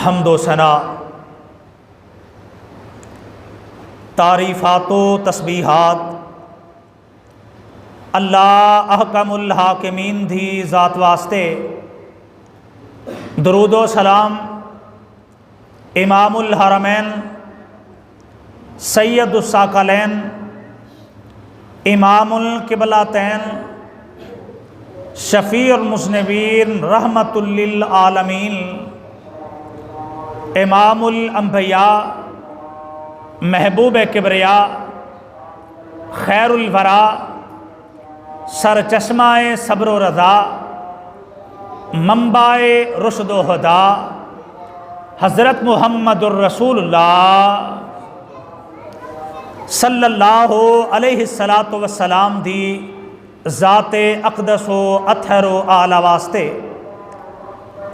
हम्दो सना, तारीफ़ातो तस्बीहात अल्लाह अहकमुल हाकिमीन दी ज़ात वास्ते। दरूदो सलाम इमामुल हरमैन सैयदुस साक़लैन इमामुल क़िबलतैन शफ़ीउल मुज़निबीन रहमतुल लिल आलमीन इमामुल अंबिया महबूब किबरिया खैरुल वरा सरचश्माए सब्र व रज़ा मंबाए रुश्द व हुदा हज़रत मुहम्मदुर रसूलुल्लाह सल्लल्लाहु अलैहि सलातो वस्सलाम दी ज़ाते अक़दस व अत्हर व आला वास्ते,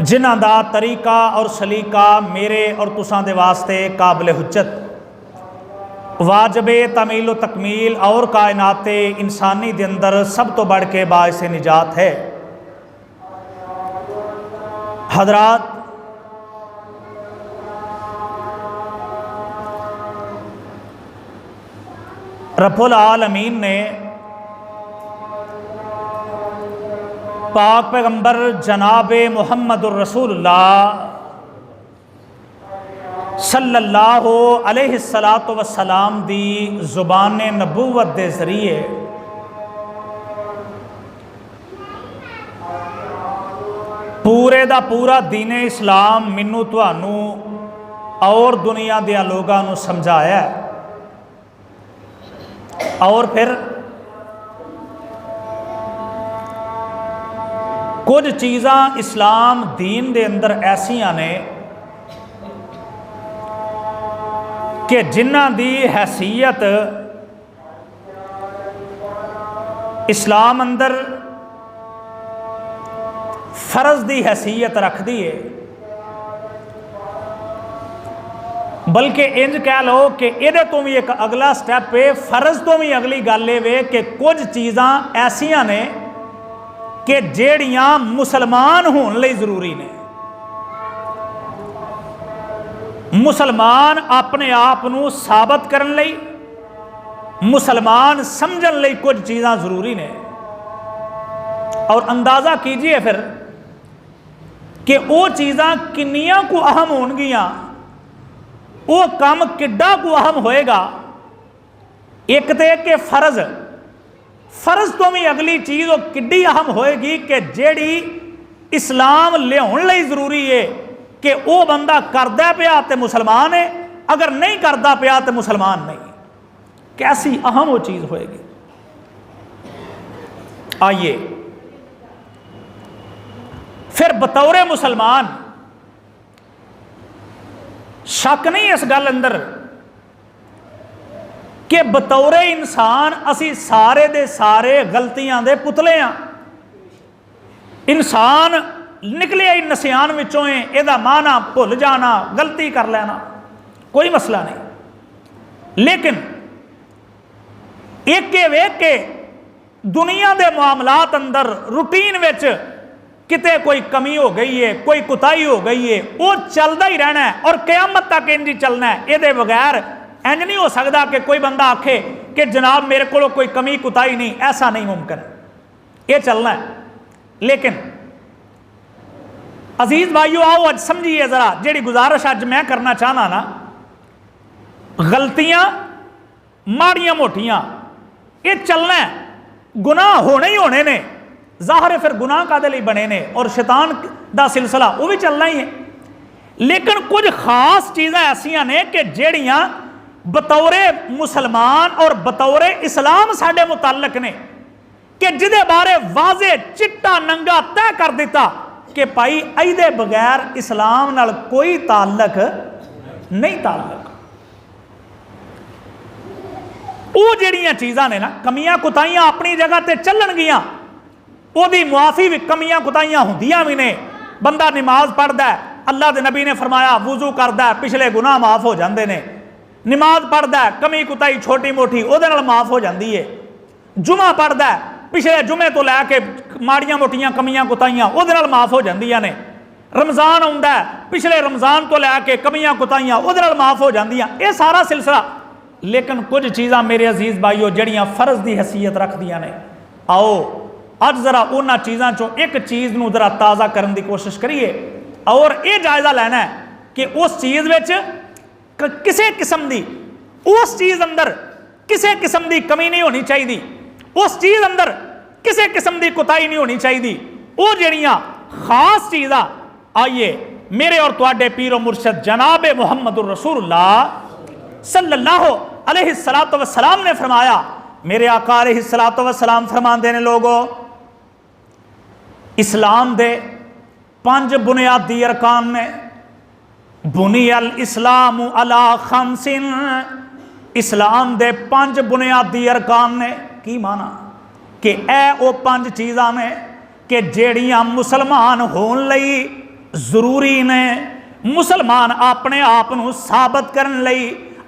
जिन्हां दा तरीका और सलीका मेरे और तुसां दे वास्ते काबिल हुज्जत, वाजबे तमील तकमील और कायनाते इंसानी दे अंदर सब तो बढ़ के बाइस निजात है। हजरात, रब्बुल आलमीन ने पाक पैगंबर जनाबे मुहम्मदुर रसूलुल्लाह सल्लल्लाहु अलैहि सलातो वस्सलाम दी ज़ुबान नबूवत दे ज़रिए पूरे दा पूरा दीन इस्लाम मैनू तुहानू और दुनिया दे लोगां नू समझाया। और फिर कुछ चीज़ां इस्लाम दीन दे अंदर ऐसियां ने कि जिन्हां दी हैसियत इस्लाम अंदर फर्ज दी हैसियत रखती है, बल्कि इंज कह लो कि ये तो भी एक अगला स्टैप है, फर्ज तो भी अगली गल ये कि कुछ चीज़ां ऐसियां ने कि जेड़ियां मुसलमान होने लई जरूरी ने। मुसलमान अपने आप नू साबित करने लई, मुसलमान समझने लई कुछ चीज़ां जरूरी ने। और अंदाज़ा कीजिए फिर कि वो चीज़ां किन्नियां को अहम होणगियां, वो काम किड्डा को अहम होएगा। एक तो कि फर्ज तो भी अगली चीज़ वो किड्डी अहम होएगी कि जेड़ी इस्लाम लियाउण लई जरूरी है कि वो बंदा करदा पिया ते मुसलमान है, अगर नहीं करदा पिया तो मुसलमान नहीं। कैसी अहम वो चीज़ होएगी। आइए फिर बतौरे मुसलमान शक नहीं इस गल अंदर कि बतौरे इंसान असी सारे दे सारे गलतियां दे पुतले हाँ। इंसान निकले ही नसियान विचों है, एदा माना भुल जाना, गलती कर लेना, कोई मसला नहीं। लेकिन एक वेख के दुनिया के मामलात अंदर रूटीन विच किते कोई कमी हो गई है, कोई कुताही हो गई है, वो चलता ही रहना है और क़यामत तक इंज ही चलना है। ये बगैर इंज नहीं हो सकता कि कोई बंदा आखे कि जनाब मेरे को कोई कमी कुताही नहीं, ऐसा नहीं मुमकिन, ये चलना है। लेकिन अजीज भाइयों, आओ अज समझिए जरा, जी गुजारिश अज मैं करना चाहना ना, गलतियां माड़ियां मोटियां ये चलना है, गुनाह होने ही होने ने। जाहिर है फिर गुनाह कादे लई बने ने और शैतान दा सिलसिला वो भी चलना ही है। लेकिन कुछ खास चीज़ां ऐसियां ने कि जेड़ियां बतौरे मुसलमान और बतौरे इस्लाम साडे मुतालक ने कि जिदे बारे वाजे चिट्टा नंगा तय कर दिता कि भाई इहदे बगैर इस्लाम नाल कोई ताल्लक नहीं। ताल्लक वो जिहड़ियां चीज़ां ने ना, कमियां कुताहियां अपनी जगह ते चलणगियां, ओदी मुआफ़ी भी कमियां कुताहियां हुंदियां भी ने। बंदा नमाज पढ़दा है, अल्लाह के नबी ने फरमाया वुजू करदा है, पिछले गुनाह माफ़ हो जाते हैं। नमाज पढ़दा है, कमी कुताही छोटी मोटी उहदे नाल माफ़ हो जाती है। जुमा पढ़दा है, पिछले जुमे तो लैके माड़ियां मोटियां कमियां कुताहियां उहदे नाल माफ़ हो जांदियां ने। रमज़ान आउंदा है, पिछले रमज़ान तो लैके कमियां कुताइयां उहदे नाल माफ़ हो जांदियां, ये सारा सिलसिला। लेकिन कुछ चीज़ां मेरे अजीज़ भाईओ जड़ियां फ़र्ज की हैसीयत रखदियां ने, आओ अज जरा उन्हां चीज़ां चों एक चीज़ नूं जरा ताज़ा करने की कोशिश करिए और ये जायज़ा लेना है कि उस चीज़ विच किसी किस्म की, उस चीज़ अंदर किसी किस्म की कमी नहीं होनी चाहिए, उस चीज़ अंदर किसी किस्म की कुताही नहीं होनी चाहिए। वो जड़ियां खास चीज़ां, आइए मेरे और तुहाडे पीर और मुर्शद जनाब मुहम्मदुर रसूलुल्लाह सल्लल्लाहु अलैहि सलातो व सलाम ने फरमाया, मेरे आका अलैहि सलातो व सलाम फरमाते ने, लोगों इस्लाम दे 5 बुनियादी अरकान ने। बुनियल इस्लाम अला खमसिन, इस्लाम दे 5 बुनियादी अरकान ने। की माना कि ए वो 5 चीज़ां ने कि जेड़ियां मुसलमान होने लई जरूरी ने, मुसलमान अपने आप नूं साबित करने लई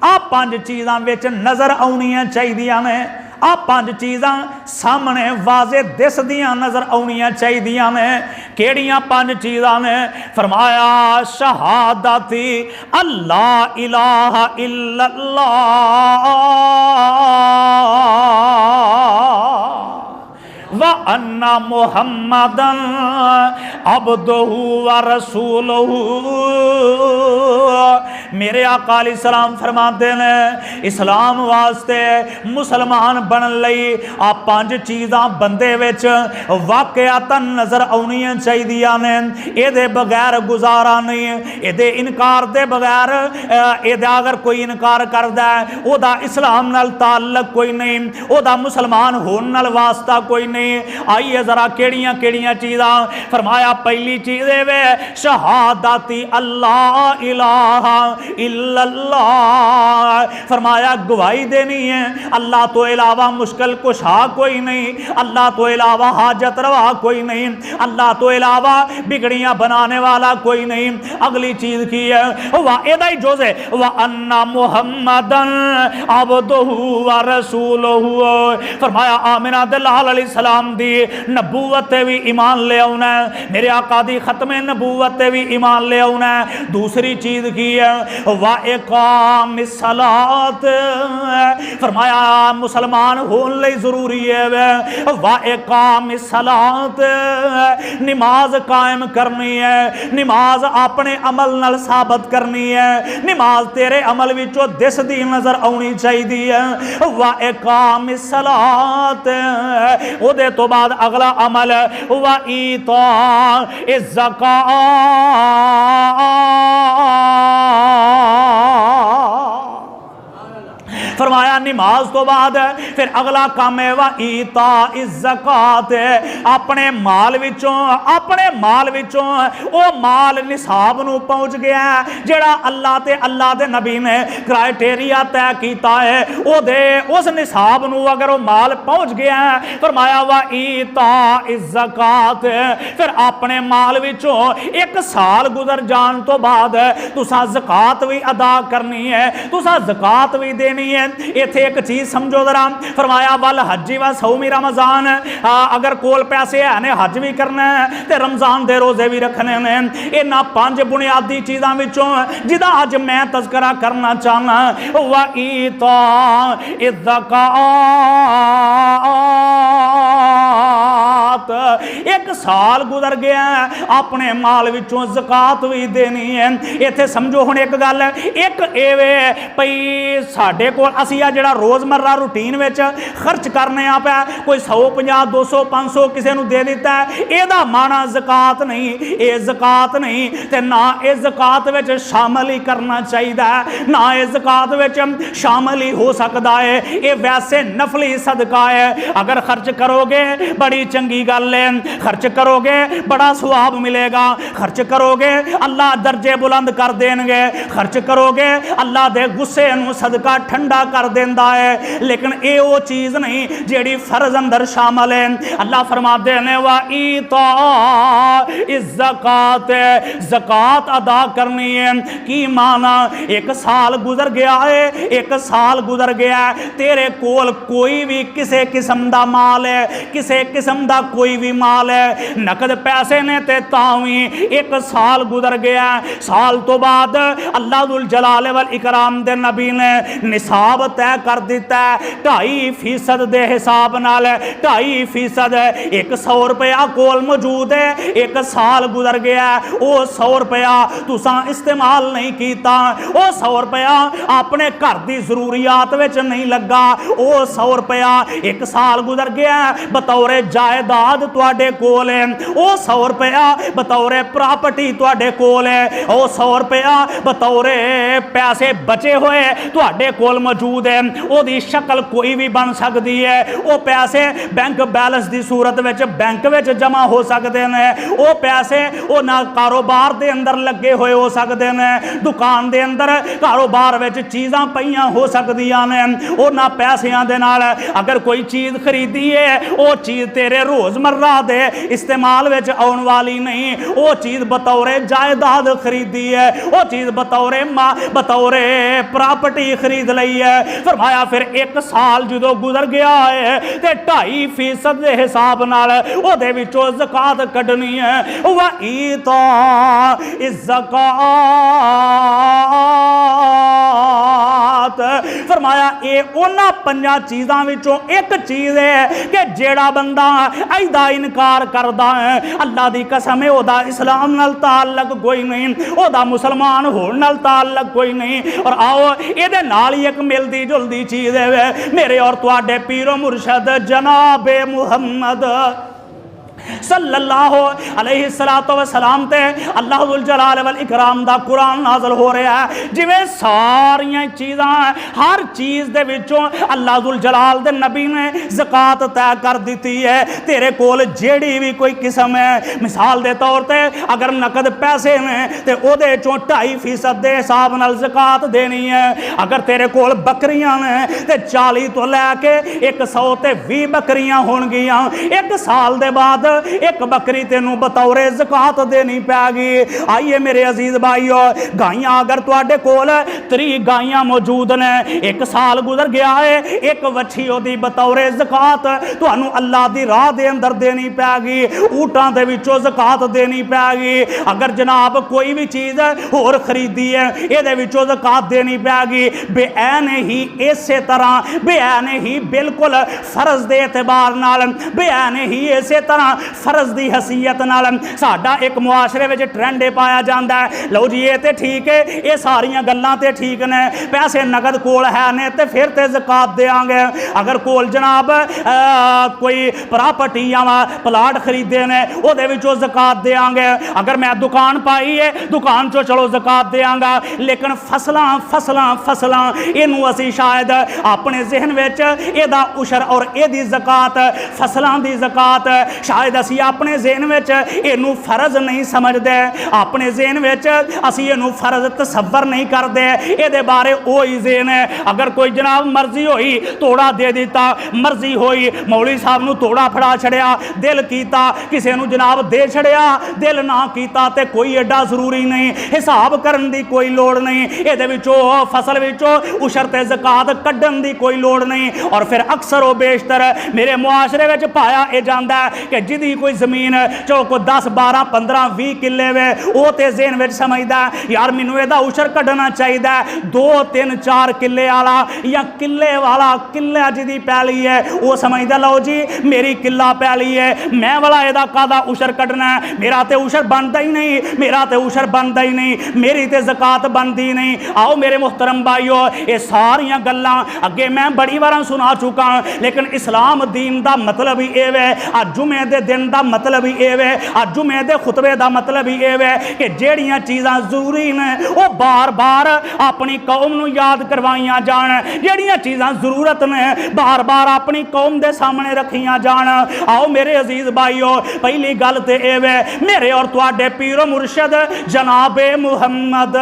आ 5 चीज़ां विच नज़र आउणियां चाहिदियां ने। आ 5 चीज़ां सामने वाजे दिसदियां नज़र आउणियां चाहिदियां ने। केड़ियां 5 चीज़ां ने? फरमाया शहादती अल्लाह इलाहा इल्लल्लाह व अन्ना मुहम्मदन अब्दुहु व रसूलुहु। मेरे आका अलैहिस्सलाम फरमाते हैं, इस्लाम वास्ते मुसलमान बनन लई आ 5 चीज़ां बंदे विच वाकयातन नज़र आउणियां चाहिदियां ने। इहदे बगैर गुजारा नहीं, इहदे इनकार दे बगैर, इहदा अगर कोई इनकार करदा है ओहदा इस्लाम नाल ताल्लुक कोई नहीं, ओहदा मुसलमान होने नाल वास्ता कोई नहीं। आइए जरा केड़ियां केड़ियां चीज़ां? फरमाया पहली चीज़ वे शहादती अल्लाह इलाहा इल्लल्लाह। फरमाया गवाही देनी है अल्लाह तो इलावा मुश्किल कुशा कोई नहीं, अल्लाह तो इलावा हाजत रवा कोई नहीं, अल्लाह तो इलावा बिगड़ियां बनाने वाला कोई नहीं। अगली चीज की है वह एदा ही जोज है वह अन्ना मुहम्मदन अब्दुहु व रसूलुहु। फरमाया आमिना दे लाल अलैहिस्सलाम दी नबूवत ते भी ईमान ले आउना है, मेरे आका दी खत्म नबूवत ते भी ईमान ले आउना है। दूसरी चीज की है वा इकामिस सलात। फरमाया मुसलमान होने लई जरूरी है वा इकामिस सलात, नमाज कायम करनी है, नमाज अपने अमल नाल साबित करनी है, नमाज तेरे अमल विचों दिसदी नजर आउणी चाहिदी है। वा इकामिस सलात, ओदे तो बाद अगला अमल वा ईता ज़कात। फरमाया नमाज तो बाद फिर अगला काम है वा ईता ज़कात। अपने माल विचों वो माल निसाब नूं पहुंच गया जेड़ा अल्लाह ते अल्लाह दे नबी ने क्राइटेरिया तय किया है, ओदे उस निसाब नूं अगर वो माल पहुंच गया फरमाया वा ईता ज़कात। फिर अपने माल विचों 1 साल गुजर जान तो बाद तुसा ज़कात भी अदा करनी है, तुसा ज़कात भी देनी है। इत्थे एक चीज समझो जरा, फरमाया वल हज्जी व सौमी रमजान। अगर कोल पैसे है ने हज भी करना है ते रमजान दे रोजे भी रखने ने। इन्हां 5 बुनियादी चीज़ां विचों जिदा अज मैं तज़करा करना चाहना व ईता ज़कात। 1 साल गुजर गया अपने माल विचों ज़कात भी देनी है। इत्थे समझो हुण एक गल, एक एवे पई साडे कोल असी आ जिहड़ा रोज़मर्रा रूटीन विच खर्च करने आ पिया, कोई 150 200 500 किसी नूं दे दिता है, इहदा माना ज़कात नहीं, ये ज़कात नहीं ते ना इस ज़कात विच शामिल ही करना चाहिए, ना इस ज़कात विच शामिल ही हो सकता है। ये वैसे नफली सदका है, अगर खर्च करोगे बड़ी चंगी गल है, खर्च करोगे बड़ा सवाब मिलेगा, खर्च करोगे अल्लाह दर्जे बुलंद कर देंगे, खर्च करोगे अल्लाह दे गुस्से नूं सदका ठंडा कर देंदा है। लेकिन ये वो चीज़ नहीं जेड़ी फर्ज अंदर शामिल है। अल्लाह फरमाते हैं वा ईता ज़कात, ज़कात अदा करनी है। की माना 1 साल गुजर गया है, 1 साल गुजर गया है, तेरे कोल कोई भी किसी किस्म का माल है, किसी किस्म का कोई भी माल है नकद पैसे ने ते तावी एक साल गुजर गया, साल तो बाद अल्लाह दुल जलाल वल इकराम दे नबी ने निसाब तय कर दिता है 2.5% दे हिसाब नाल 2.5%। 100 रुपया कोल मौजूद है, एक साल गुजर गया, वो 100 रुपया तुसा इस्तेमाल नहीं किया, वो 100 रुपया अपने घर की जरूरियात विच नहीं लगा, वो 100 रुपया एक साल गुजर गया बतौरे जायदाद तुहाडे कोल है, वो 100 रुपया बतौरे प्रॉपर्टी तुहाडे कोल है, वो 100 रुपया बतौरे पैसे बचे हुए तुहाडे कोल मौजूद है। ओदी शक्ल कोई भी बन सकती है, वो पैसे बैंक बैलेंस की सूरत विच बैंक विच जमा हो सकते हैं, वो पैसे वो ना कारोबार के अंदर लगे हुए हो सकते हैं, दुकान के अंदर कारोबार विच चीज़ां पईयां हो सकदियां ने, वो ना पैसियां दे नाल अगर कोई चीज़ खरीदी है वो चीज़ तेरे रोज़मर्रा दे इस्तेमाल विच आउण वाली नहीं, वो चीज़ बतौरे जायदाद खरीदी है, वो चीज़ बतौरे बतौरे प्रॉपर्टी खरीद लई है। फरमाया फिर एक साल जो गुजर गया है ते 2.5% के हिसाब नाल ओदे विचों ज़कात कढनी है। वही तो इस ज़कात फरमाया ये उन्हां 5 चीज़ां विचों एक चीज़ है कि जेड़ा बंदा ऐदा इनकार करदा है अल्लाह दी कसम है ओदा इस्लाम नाल ताल्लुक कोई नहीं, ओदा मुसलमान होण नाल ताल्लुक कोई नहीं। और आओ इहदे नाल ही एक मिलदी जुलदी चीज़ है मेरे और तुहाडे पीरो मुर्शद जनाबे मुहम्मद सल्लल्लाहु अलैहि सलातो व सलाम ते अल्लाह दुल जलाल वल इकराम दा कुरान नाज़िल हो रहा है। जिवें सारियां चीज़ां हर चीज़ दे विचों अल्लाह दुल जलाल दे नबी ने ज़कात तय कर दी है। तेरे कोल जेड़ी भी कोई किस्म है, मिसाल दे तौर ते अगर नकद पैसे ने ते ओदे चों 2.5% दे हिसाब नाल ज़कात देनी है। अगर तेरे कोल बकरियां ने ते 40 तो लैके 100 ते 20 बकरियां होणगियां, एक साल दे बाद एक बकरी तेनू बतौरे ज़कात देनी पैगी। आइए मेरे अजीज भाइयों, गाइयां अगर तुहाडे कोल 30 गाइयां मौजूद ने, एक साल गुजर गया है, एक वछी ओदी बतौरे ज़कात तुहानू अल्लाह दी राह दे अंदर देनी पैगी, ऊटां दे विचों ज़कात देनी पैगी। अगर जनाब कोई भी चीज़ होर खरीदी है इहदे विचों ज़कात देनी पैगी। बेऐन ही इसे तरह बेऐन ही बिल्कुल फर्ज दे एतबार नाल, बेऐन ही इसे तरह फर्ज दी हसीयत नाल साडा एक मुआशरे विच ट्रेंड पाया जाता है। लो जी ये तो ठीक है, ये सारियां गल्लां ते ठीक ने, पैसे नगद कोल है ने ते फिर ते ज़कात देंगे। अगर कोल जनाब कोई प्रॉपर्टी या प्लाट खरीदे ने उहदे विचों ज़कात देंगे। अगर मैं दुकान पाई है दुकान चो चलो ज़कात देंगा, लेकिन फसलां फसलां फसलां इनू असी शायद अपने जहन विच इहदा उशर और इहदी ज़कात फसलां दी ज़कात शायद असी अपने ज़हन विच इनू फर्ज नहीं समझते, अपने ज़हन विच असी इनू फर्ज तसव्वर नहीं करते, इहदे बारे वही ज़हन है। अगर कोई जनाब मर्जी होई तोड़ा दे दिता, मर्जी होई मौलवी साहब नू तोड़ा फड़ा छड़िया, दिल कीता किसी नू जनाब दे छड़िया, दिल ना कीता ते कोई एडा जरूरी नहीं, हिसाब करन दी कोई लोड़ नहीं, इहदे विचों फसल विचों उशर ते ज़कात कड्ढन दी कोई लोड़ नहीं। और फिर अक्सर व बेशतर मेरे मुआशरे विच पाया यह जाता है कि जिदी कोई जमीन चो को 10 12 15 20 किले वे वो तो ज़हन विच समझदा यार मैनू इहदा उशर कढ़ना चाहिए, 2 3 4 किले वाला या किले वाला, किला जिदी पैली है वो समझदा लो जी मेरी किला पैली है, मैं वाला इहदा कादा उशर कढ़ना है, मेरा तो उशर बनता ही नहीं, मेरा तो उशर बनता ही नहीं, मेरी तो ज़कात बनती नहीं। आओ मेरे मुहतरम भाइयों, ये सारियां गल्लां अगे मैं बड़ी बार सुना चुका, लेकिन इस्लाम दीन का मतलब ही यह है, अज जुमे दे दिन का मतलब ही यह है, अज जुमे दे खुतबे का मतलब ही यह है कि जेड़ियां चीज़ां जरूरी ने वो बार बार अपनी कौम नू याद करवाइया जान, जेड़ियां चीज़ां जरूरत ने बार बार अपनी कौम के सामने रखिया जान। आओ मेरे अजीज भाइयों, पहली गल तो यह है मेरे और तुहाडे पीरो मुर्शद जनाबे मुहम्मद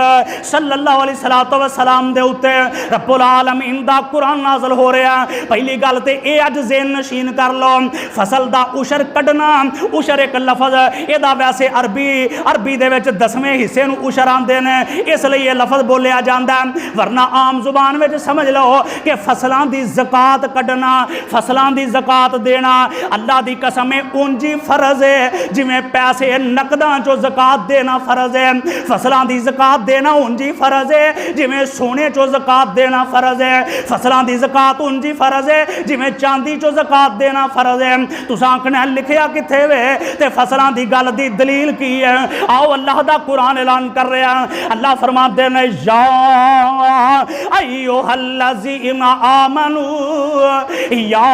सल्लल्लाहु अलैहि वसल्लम दे उत्ते रब्बुल आलमीन दा कुरान नाज़िल हो रहा। पहली गल तो यह अज ज़हन नशीन कर लो, फसल का उशर कढ़ना, उशर एक लफज यदा वैसे अरबी दे विच 10वें हिस्से नूं उशर आंदे ने, इसलिए यह लफज बोलिया जाता है। वरना आम जुबान में समझ लो कि फसलों की ज़कात कढ़ना, फसलों की ज़कात देना अल्लाह की कसम है उंजी फर्ज है जिमें पैसे नकदा चो ज़कात देना फर्ज है। फसलों की ज़कात देना उंजी फर्ज है जिमें सोने चो ज़कात देना फर्ज है। फसलों की ज़कात उंजी फर्ज है जिमें चांदी चो ज़कात देना फर्ज है। तुस आखना लिखिया किथे वे ते फसलों की गल की दलील की है। आओ अल्लाह दा कुरान ऐलान कर रहा, अल्लाह फरमाते ने या अय्युहल्लज़ीना आमनू, या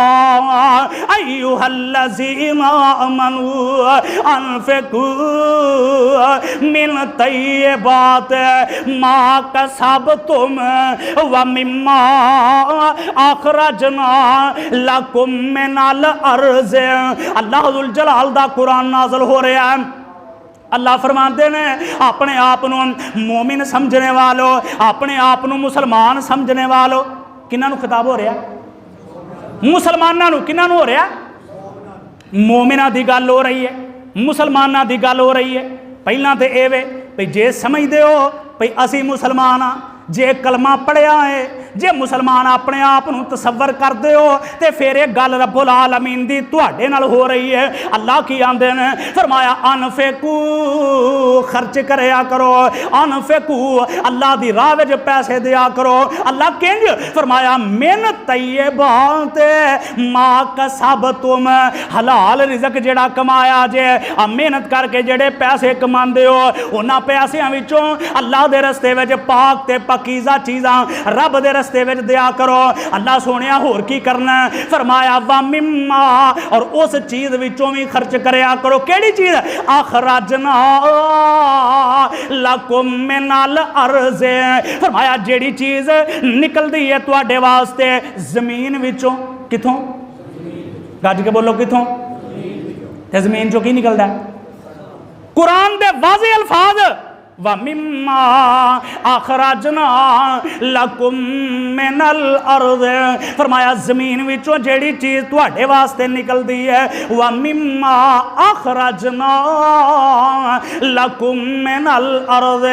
अय्युहल्लज़ीना आमनू अनफिकू मिन तय्यिबात मा कसबतुम व मिम्मा अखरजना लकुम मिनल अर्ज़। अल्लाह जुल जलाल दा कुरान नाज़िल हो रहा है। अल्लाह फरमाते ने अपने आप मोमिन समझने वालों, अपने आप मुसलमान समझने वालों, किन्हों खिताब हो रहा? मुसलमानों किन्हों हो रहा? मोमिना की गल हो रही है, मुसलमाना की गल हो रही है। पहला तो ये वे भाई जे समझते हो भाई असी मुसलमान हाँ, जे कलमा पढ़िया है, जे मुसलमान अपने आप को तसव्वर करते हो तो फिर एक गल रब्बुल आलमीन दी तुहाडे नाल हो रही है। अल्लाह की आंदे ने फरमाया अनफिकू, खर्च करया करो, अनफिकू अल्लाह दी राह विच पैसे दिया करो। अल्लाह किंज फरमाया मिन तय्यिबात मा कसबतुम, हलाल रिज़क जेड़ा कमाया जे मेहनत करके जेड़े पैसे कमांदे हो उन्हां पैसिਆਂ ਵਿੱਚੋਂ अल्लाह दे रस्ते विच पाक ते पकीज़ा चीज़ां रब दे रस्ते विच दिया करो। अल्लाह सोनिया होर की करना? फरमाया वा मिम्मा, और उस चीज़ विचों भी खर्च करया करो। केड़ी चीज़? अखरजना लकुम मिनल अर्ज़, फरमाया जेड़ी चीज़ निकलदी है तुहाडे वास्ते जमीन विचों। किथों? गज के बोलो किथों? ते जमीन चों की निकलदा है? कुरान दे वाज़े अल्फाज व मिम्मा अखरजना लकुम मिनल अर्ज़, फरमाया जमीन विचों जेड़ी चीज़ तुहाडे वास्ते निकलदी है व मिम्मा अखरजना लकुम मिनल अर्ज़,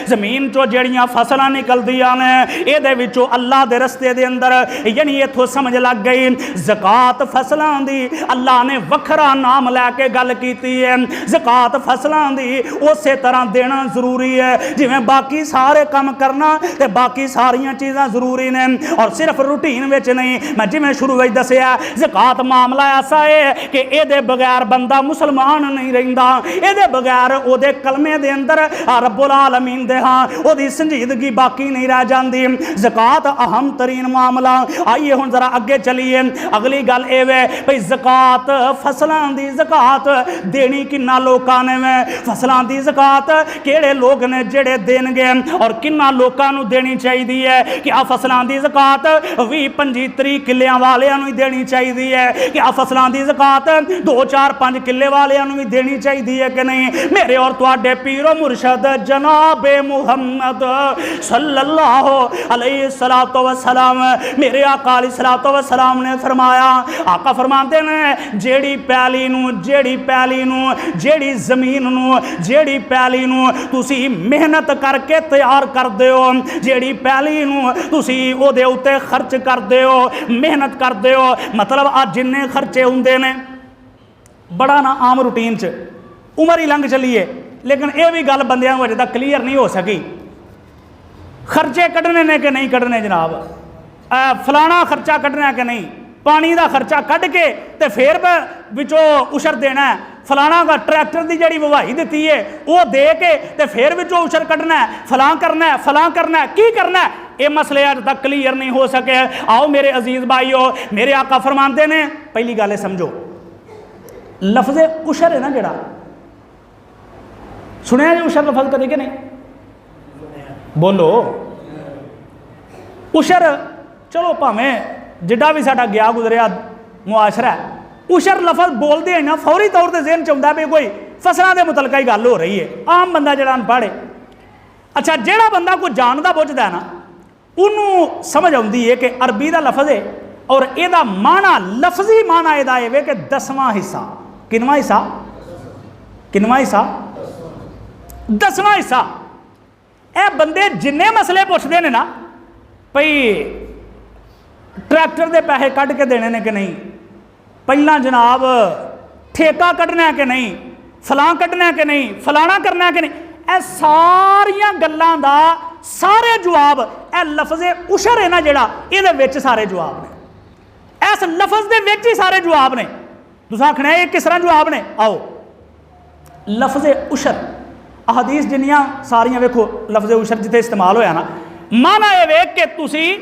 जमीन चों जेड़ियां फसलां निकलदियां ने इहदे विचों अल्लाह दे रस्ते दे अंदर, यानी इत्थों समझ लग गई ज़कात फसलां दी अल्लाह ने वखरा नाम लैके गल कीती है। ज़कात फसलां दी उस तरह देना जरूरी है जिवें बाकी सारे काम करना ते बाकी सारियां चीज़ां जरूरी ने, और सिर्फ रूटीन विच नहीं। मैं जिवें शुरू में दसिया ज़कात मामला ऐसा है कि इहदे बगैर बंदा मुसलमान नहीं रहिंदा, इहदे बगैर उहदे कलमे दे अंदर रब्बुल आलमीन दे हां उहदी संजीदगी बाकी नहीं रह जाती। ज़कात अहम तरीन मामला। आइए हुण जरा अगे चलीए। अगली गल ये वे भाई ज़कात फसलों की ज़कात देनी किन्ना लोकां ने वे, फसलों की ज़कात किहड़े लोग ने जेड़े देणगे और किन्ना लोकां नूं देनी चाहिदी है। कि आ फसलों की ज़कात 20-25-30 किल्लियां वालियां नूं ही देनी चाहिदी है, कि आ फसलों की ज़कात 2-4-5 किल्ले वालियां नूं भी देनी चाहिदी है कि नहीं। मेरे और तुहाडे पीरो मुर्शद जनाबे मुहम्मद सल्लल्लाहु अलैहि सलातो वसलाम, मेरे आका अलैहि सलातो वसलाम ने फरमाया, आका फरमाते ने जेड़ी पैली नूं, जेड़ी पैली नूं, जेड़ी ज़मीन नूं, जेड़ी पैली नूं तुसी मेहनत करके तैयार करदे हो, जेड़ी पैली नूं तुसी ओहदे उत्ते खर्च करदे हो, मेहनत करदे हो, मतलब आ जिन्ने खर्चे हुंदे ने बड़ा ना आम रूटीन च उम्र ही लंघ चली है, लेकिन यह भी गल बंदियां अजे तक क्लीयर नहीं हो सकी। खर्चे कढ़ने ने कि नहीं कढ़ने जनाब, फलाना खर्चा कढ़ना है कि नहीं, पानी का खर्चा कढ़ के तो फिर विचों उशर देना है, फलाना का ट्रैक्टर की जी ववाही दी है वो दे के तो फिर विचों उशर कढ़ना है, फलां करना है, फलां करना है, की करना है, ये मसले अज तक क्लीयर नहीं हो सके। आओ मेरे अजीज भाईओ, मेरे आका फरमाते ने, पहली गल समझो लफ्ज़े उशर है ना जड़ा, सुनिया जी उशर लफज कदे कि नहीं? बोलो उशर, चलो भावें जिड्डा भी साडा गया गुजरिया मुआशरा है, उशर लफज बोलते हैं ना फौरी तौर पर ज़हन च आउंदा भी कोई फसलों के मुतलका ही गल हो रही है, आम बंदा जिहड़ा अनपढ़ है। अच्छा जिहड़ा बंदा कोई जानदा बुझदा है ना उन्होंने समझ आउंदी है कि अरबी का लफज है और यदा माना लफजी माना यदा ये कि 10वां हिस्सा, किनवां हिस्सा, किनवां हिस्सा, 10वां हिस्सा। ਇਹ ਬੰਦੇ जिन्ने मसले पुछते हैं ना भई ट्रैक्टर के पैसे कढ़ के देने ने कि नहीं, पहला जनाब ठेका कढ़ना है कि नहीं, फलां कढ़ना है कि नहीं, फलाना करना है कि नहीं, ਇਹ ਸਾਰੀਆਂ ਗੱਲਾਂ ਦਾ ਸਾਰੇ ਜਵਾਬ ਇਹ ਲਫ਼ਜ਼ੇ ਉਸ਼ਰ ਹੈ ਨਾ ਜਿਹੜਾ ਇਹਦੇ ਵਿੱਚ ਸਾਰੇ ਜਵਾਬ ਨੇ। ਇਸ ਲਫ਼ਜ਼ ਦੇ ਵਿੱਚ ਹੀ ਸਾਰੇ ਜਵਾਬ ਨੇ। ਤੁਸੀਂ ਆਖਣਾ ਇਹ ਕਿਸ ਤਰ੍ਹਾਂ ਜਵਾਬ ਨੇ? ਆਓ ਲਫ਼ਜ਼ੇ ਉਸ਼ਰ ਅਹਾਦੀਸ ਜਿੰਨੀਆਂ ਸਾਰੀਆਂ ਵੇਖੋ ਲਫ਼ਜ਼ੇ ਉਸ਼ਰ ਜਿੱਥੇ ਇਸਤੇਮਾਲ ਹੋਇਆ ਨਾ, ਮਾਨਾ ਇਹ ਵੇਖ ਕੇ ਤੁਸੀਂ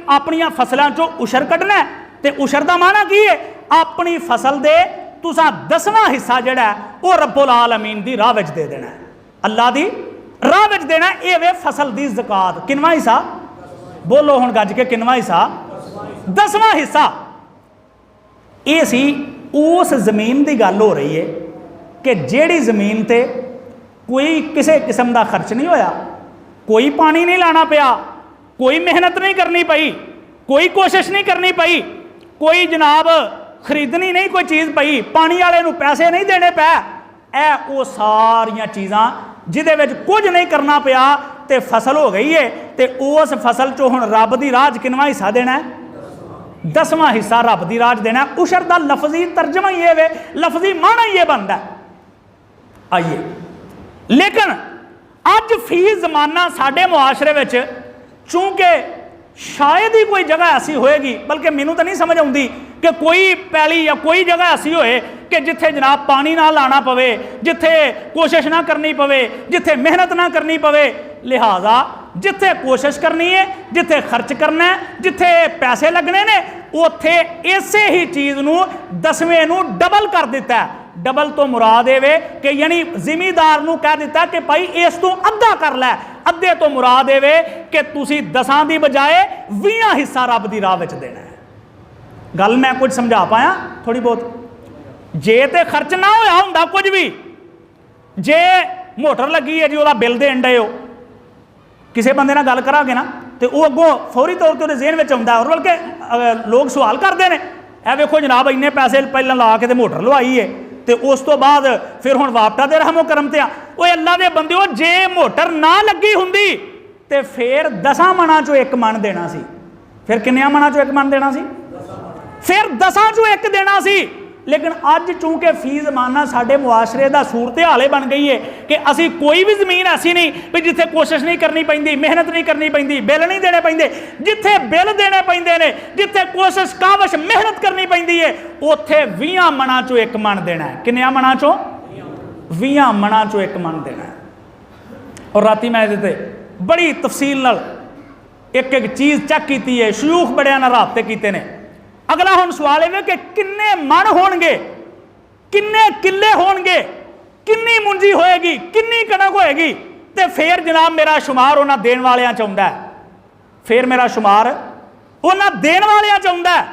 ਆਪਣੀਆਂ ਫਸਲਾਂ ਚੋਂ ਉਸ਼ਰ ਕੱਢਣਾ ਤੇ ਉਸ਼ਰ ਦਾ ਮਾਨਾ ਕੀ ਹੈ? ਆਪਣੀ ਫਸਲ ਦੇ तुसा 10वां हिस्सा जड़ा वो रब्बुल आलमीन दी राह विच दे देना, अल्लाह दी राह विच देना। ये वे फसल दी ज़कात। किनवा हिस्सा? बोलो हुण गज के, किनवा हिस्सा? 10वां हिस्सा। ये सी उस जमीन की गल हो रही है कि जिहड़ी जमीन ते कोई किसी किस्म का खर्च नहीं होया, कोई पानी नहीं लाना पिया, कोई मेहनत नहीं करनी पई, कोई कोशिश नहीं करनी पई, कोई जनाब खरीदनी नहीं कोई चीज़ पई, पानी वाले नूं पैसे नहीं देने पै। ਇਹ ਉਹ ਸਾਰੀਆਂ ਚੀਜ਼ਾਂ ਜਿਹਦੇ ਵਿੱਚ ਕੁਝ ਨਹੀਂ ਕਰਨਾ ਪਿਆ ਤੇ ਫਸਲ ਹੋ ਗਈ ਹੈ ਤੇ ਉਸ ਫਸਲ ਚੋਂ ਹੁਣ ਰੱਬ ਦੀ ਰਾਹ 'ਚ ਕਿੰਨਵਾਂ ਹਿੱਸਾ ਦੇਣਾ ਹੈ? 10ਵਾਂ ਹਿੱਸਾ ਰੱਬ ਦੀ ਰਾਹ 'ਚ ਦੇਣਾ। ਉਸ਼ਰ ਦਾ ਲਫ਼ਜ਼ੀ ਤਰਜਮਾ ਹੀ ਇਹ ਵੇ, ਲਫ਼ਜ਼ੀ ਮਾਣਾ ਹੀ ਇਹ ਬਣਦਾ। ਆਈਏ ਲੇਕਿਨ ਅੱਜ ਫੀ ਜ਼ਮਾਨਾ ਸਾਡੇ ਮੁਆਸ਼ਰੇ ਵਿੱਚ ਚूंकि शायद ही कोई जगह ऐसी होएगी, बल्कि मैनू तो नहीं समझ आती कि कोई पैली या कोई जगह ऐसी होए कि जिथे जनाब पानी ना लाना पवे, जिथे कोशिश ना करनी पवे, जिथे मेहनत ना करनी पवे। लिहाजा जिथे कोशिश करनी है, जिथे खर्च करना है, जिथे पैसे लगने ने, उत्थे इसे ही चीज़ नू 10वें नू डबल कर दिता है। डबल तो मुराद ये कि यानी जिमीदार नू कह दिता कि भाई इस तू अद्धा कर लै। अद्धे तो मुराद ये कि तुसी 10 की बजाय 20 हिस्सा रब की राह विच देना है। गल मैं कुछ समझा पाया थोड़ी बहुत? जे तो खर्च ना होया हुंदा कुछ भी, जे मोटर लगी है जी वह बिल देन डे हो, किसी बंदे नाल गल करांगे ना तो वह अगों फौरी तौर पर ज़हन में आउंदा। और बल्कि लोग सवाल करते हैं, ए वेखो जनाब इन्ने पैसे पहले ला के मोटर लवाई है तो उस तो बाद फिर हुण वापटा दे रहमो करम ते वो अल्लाह दे बंदिओ, जे मोटर ना लगी हुंदी ते फिर 10 मणा चों 1 मन देना सी। फिर किन्नियां मणा चों 1 मन देना सी? फिर 10 चों 1 देना सी। लेकिन अज चूंकि फी जमाना साडे मुआशरे दा सूरत हाल बन गई है कि असी कोई भी जमीन ऐसी नहीं भी जिथे कोशिश नहीं करनी पैंदी, मेहनत नहीं करनी पैंदी, बिल नहीं देने पैंदे। जिथे बिल देने पैंदे ने, जिथे कोशिश कावश मेहनत करनी पैंदी है, उत्थे 20 मणा चों 1 मन देना है। किन्नियां मणा चों? 20 मणा चों 1 मन देना है। और राती मैं इहदे ते बड़ी तफसील नाल एक एक चीज़ चेक की है, शयूख बड़ियां नाल राबते कीते ने। अगला हुण सवाल है कि किन्ने मन होणगे, किन्ने किले होणगे, किन्नी मुंजी होएगी, किन्नी कणक होएगी, ते फिर जनाब मेरा शुमार उन्हां देण वालियां च आउंदा है। फिर मेरा शुमार उन्हां देण वालियां च आउंदा है।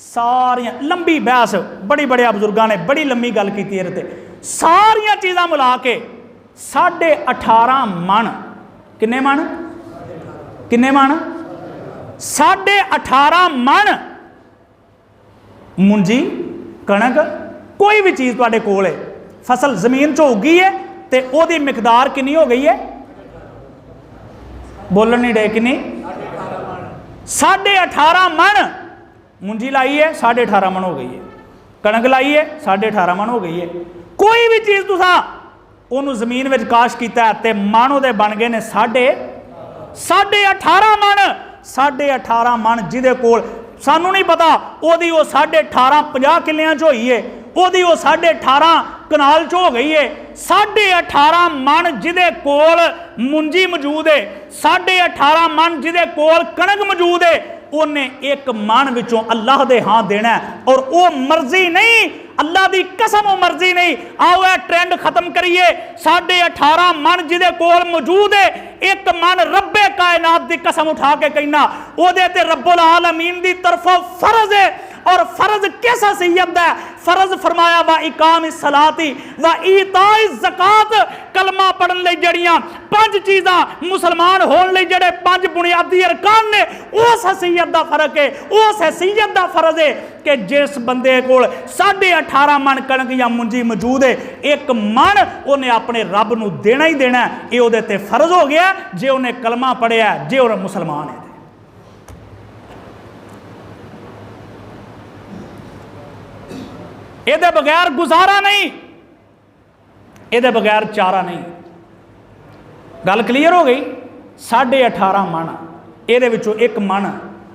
सारियां लंबी बहस, बड़ी बड़े बुजुर्गों ने बड़ी लंबी गल की है। सारियां चीज़ां मिला के 18.5 मन, किन्ने मन? किन्ने मन? 18.5 मन मुंजी कणक कोई भी चीज़ तुहाडे कोल है, फसल जमीन चो उगी है तो ओदी मिकदार कितनी हो गई है? बोलन नहीं डे, कितनी? 18.5 मन मुंजी लाई है, 18.5 मन हो गई है। कणक लाई है, 18.5 मन हो गई है। कोई भी चीज़ तुसां ओनू जमीन में काश किया है तो मन वो बन गए ने 18.5 मन। 18.5 मन जिहदे कोल सानू नहीं पता ओदी वो 18.5 50 किलियां च होई है, ओदी वो 18.5 कनाल च हो गई है। 18.5 मन जिहदे कोल मुंजी मौजूद है, 18.5 मन जिहदे कोल कणक मौजूद है, उन्हें 1 मन विचों अल्लाह दे हां देना है। और वो मर्जी नहीं, अल्लाह दी कसम वो मर्जी नहीं। आओ यह ट्रेंड खत्म करिए। 18.5 मन जिहदे कोल मौजूद है, 1 मन रब्बे कायनात दी कसम उठा के कहना ओदे ते रब्बुल आलमीन दी तरफों फर्ज है। और फर्ज किस हैसियत दा? फर्ज फरमाया वा इकाम सलाती व ईताई ज़कात, कलमा पढ़न लई जड़ियां 5 चीज़ां मुसलमान होने लई जड़े 5 बुनियादी अरकान ने, उस हैसियत दा फर्क है, उस हैसियत दा फर्ज है कि जिस बंदे कोल 18.5 मन कणक या मुंजी मौजूद है, 1 मन उन्हें अपने रब नूं देना ही देना है। ये उहदे ते फर्ज हो गया जे उन्हें कलमा पढ़िया, जे उन्हें मुसलमान है। ਇਹਦੇ बगैर गुजारा नहीं, ਇਹਦੇ बगैर चारा नहीं। गल क्लीयर हो गई। 18.5 मन, ਇਹਦੇ ਵਿੱਚੋਂ 1 मन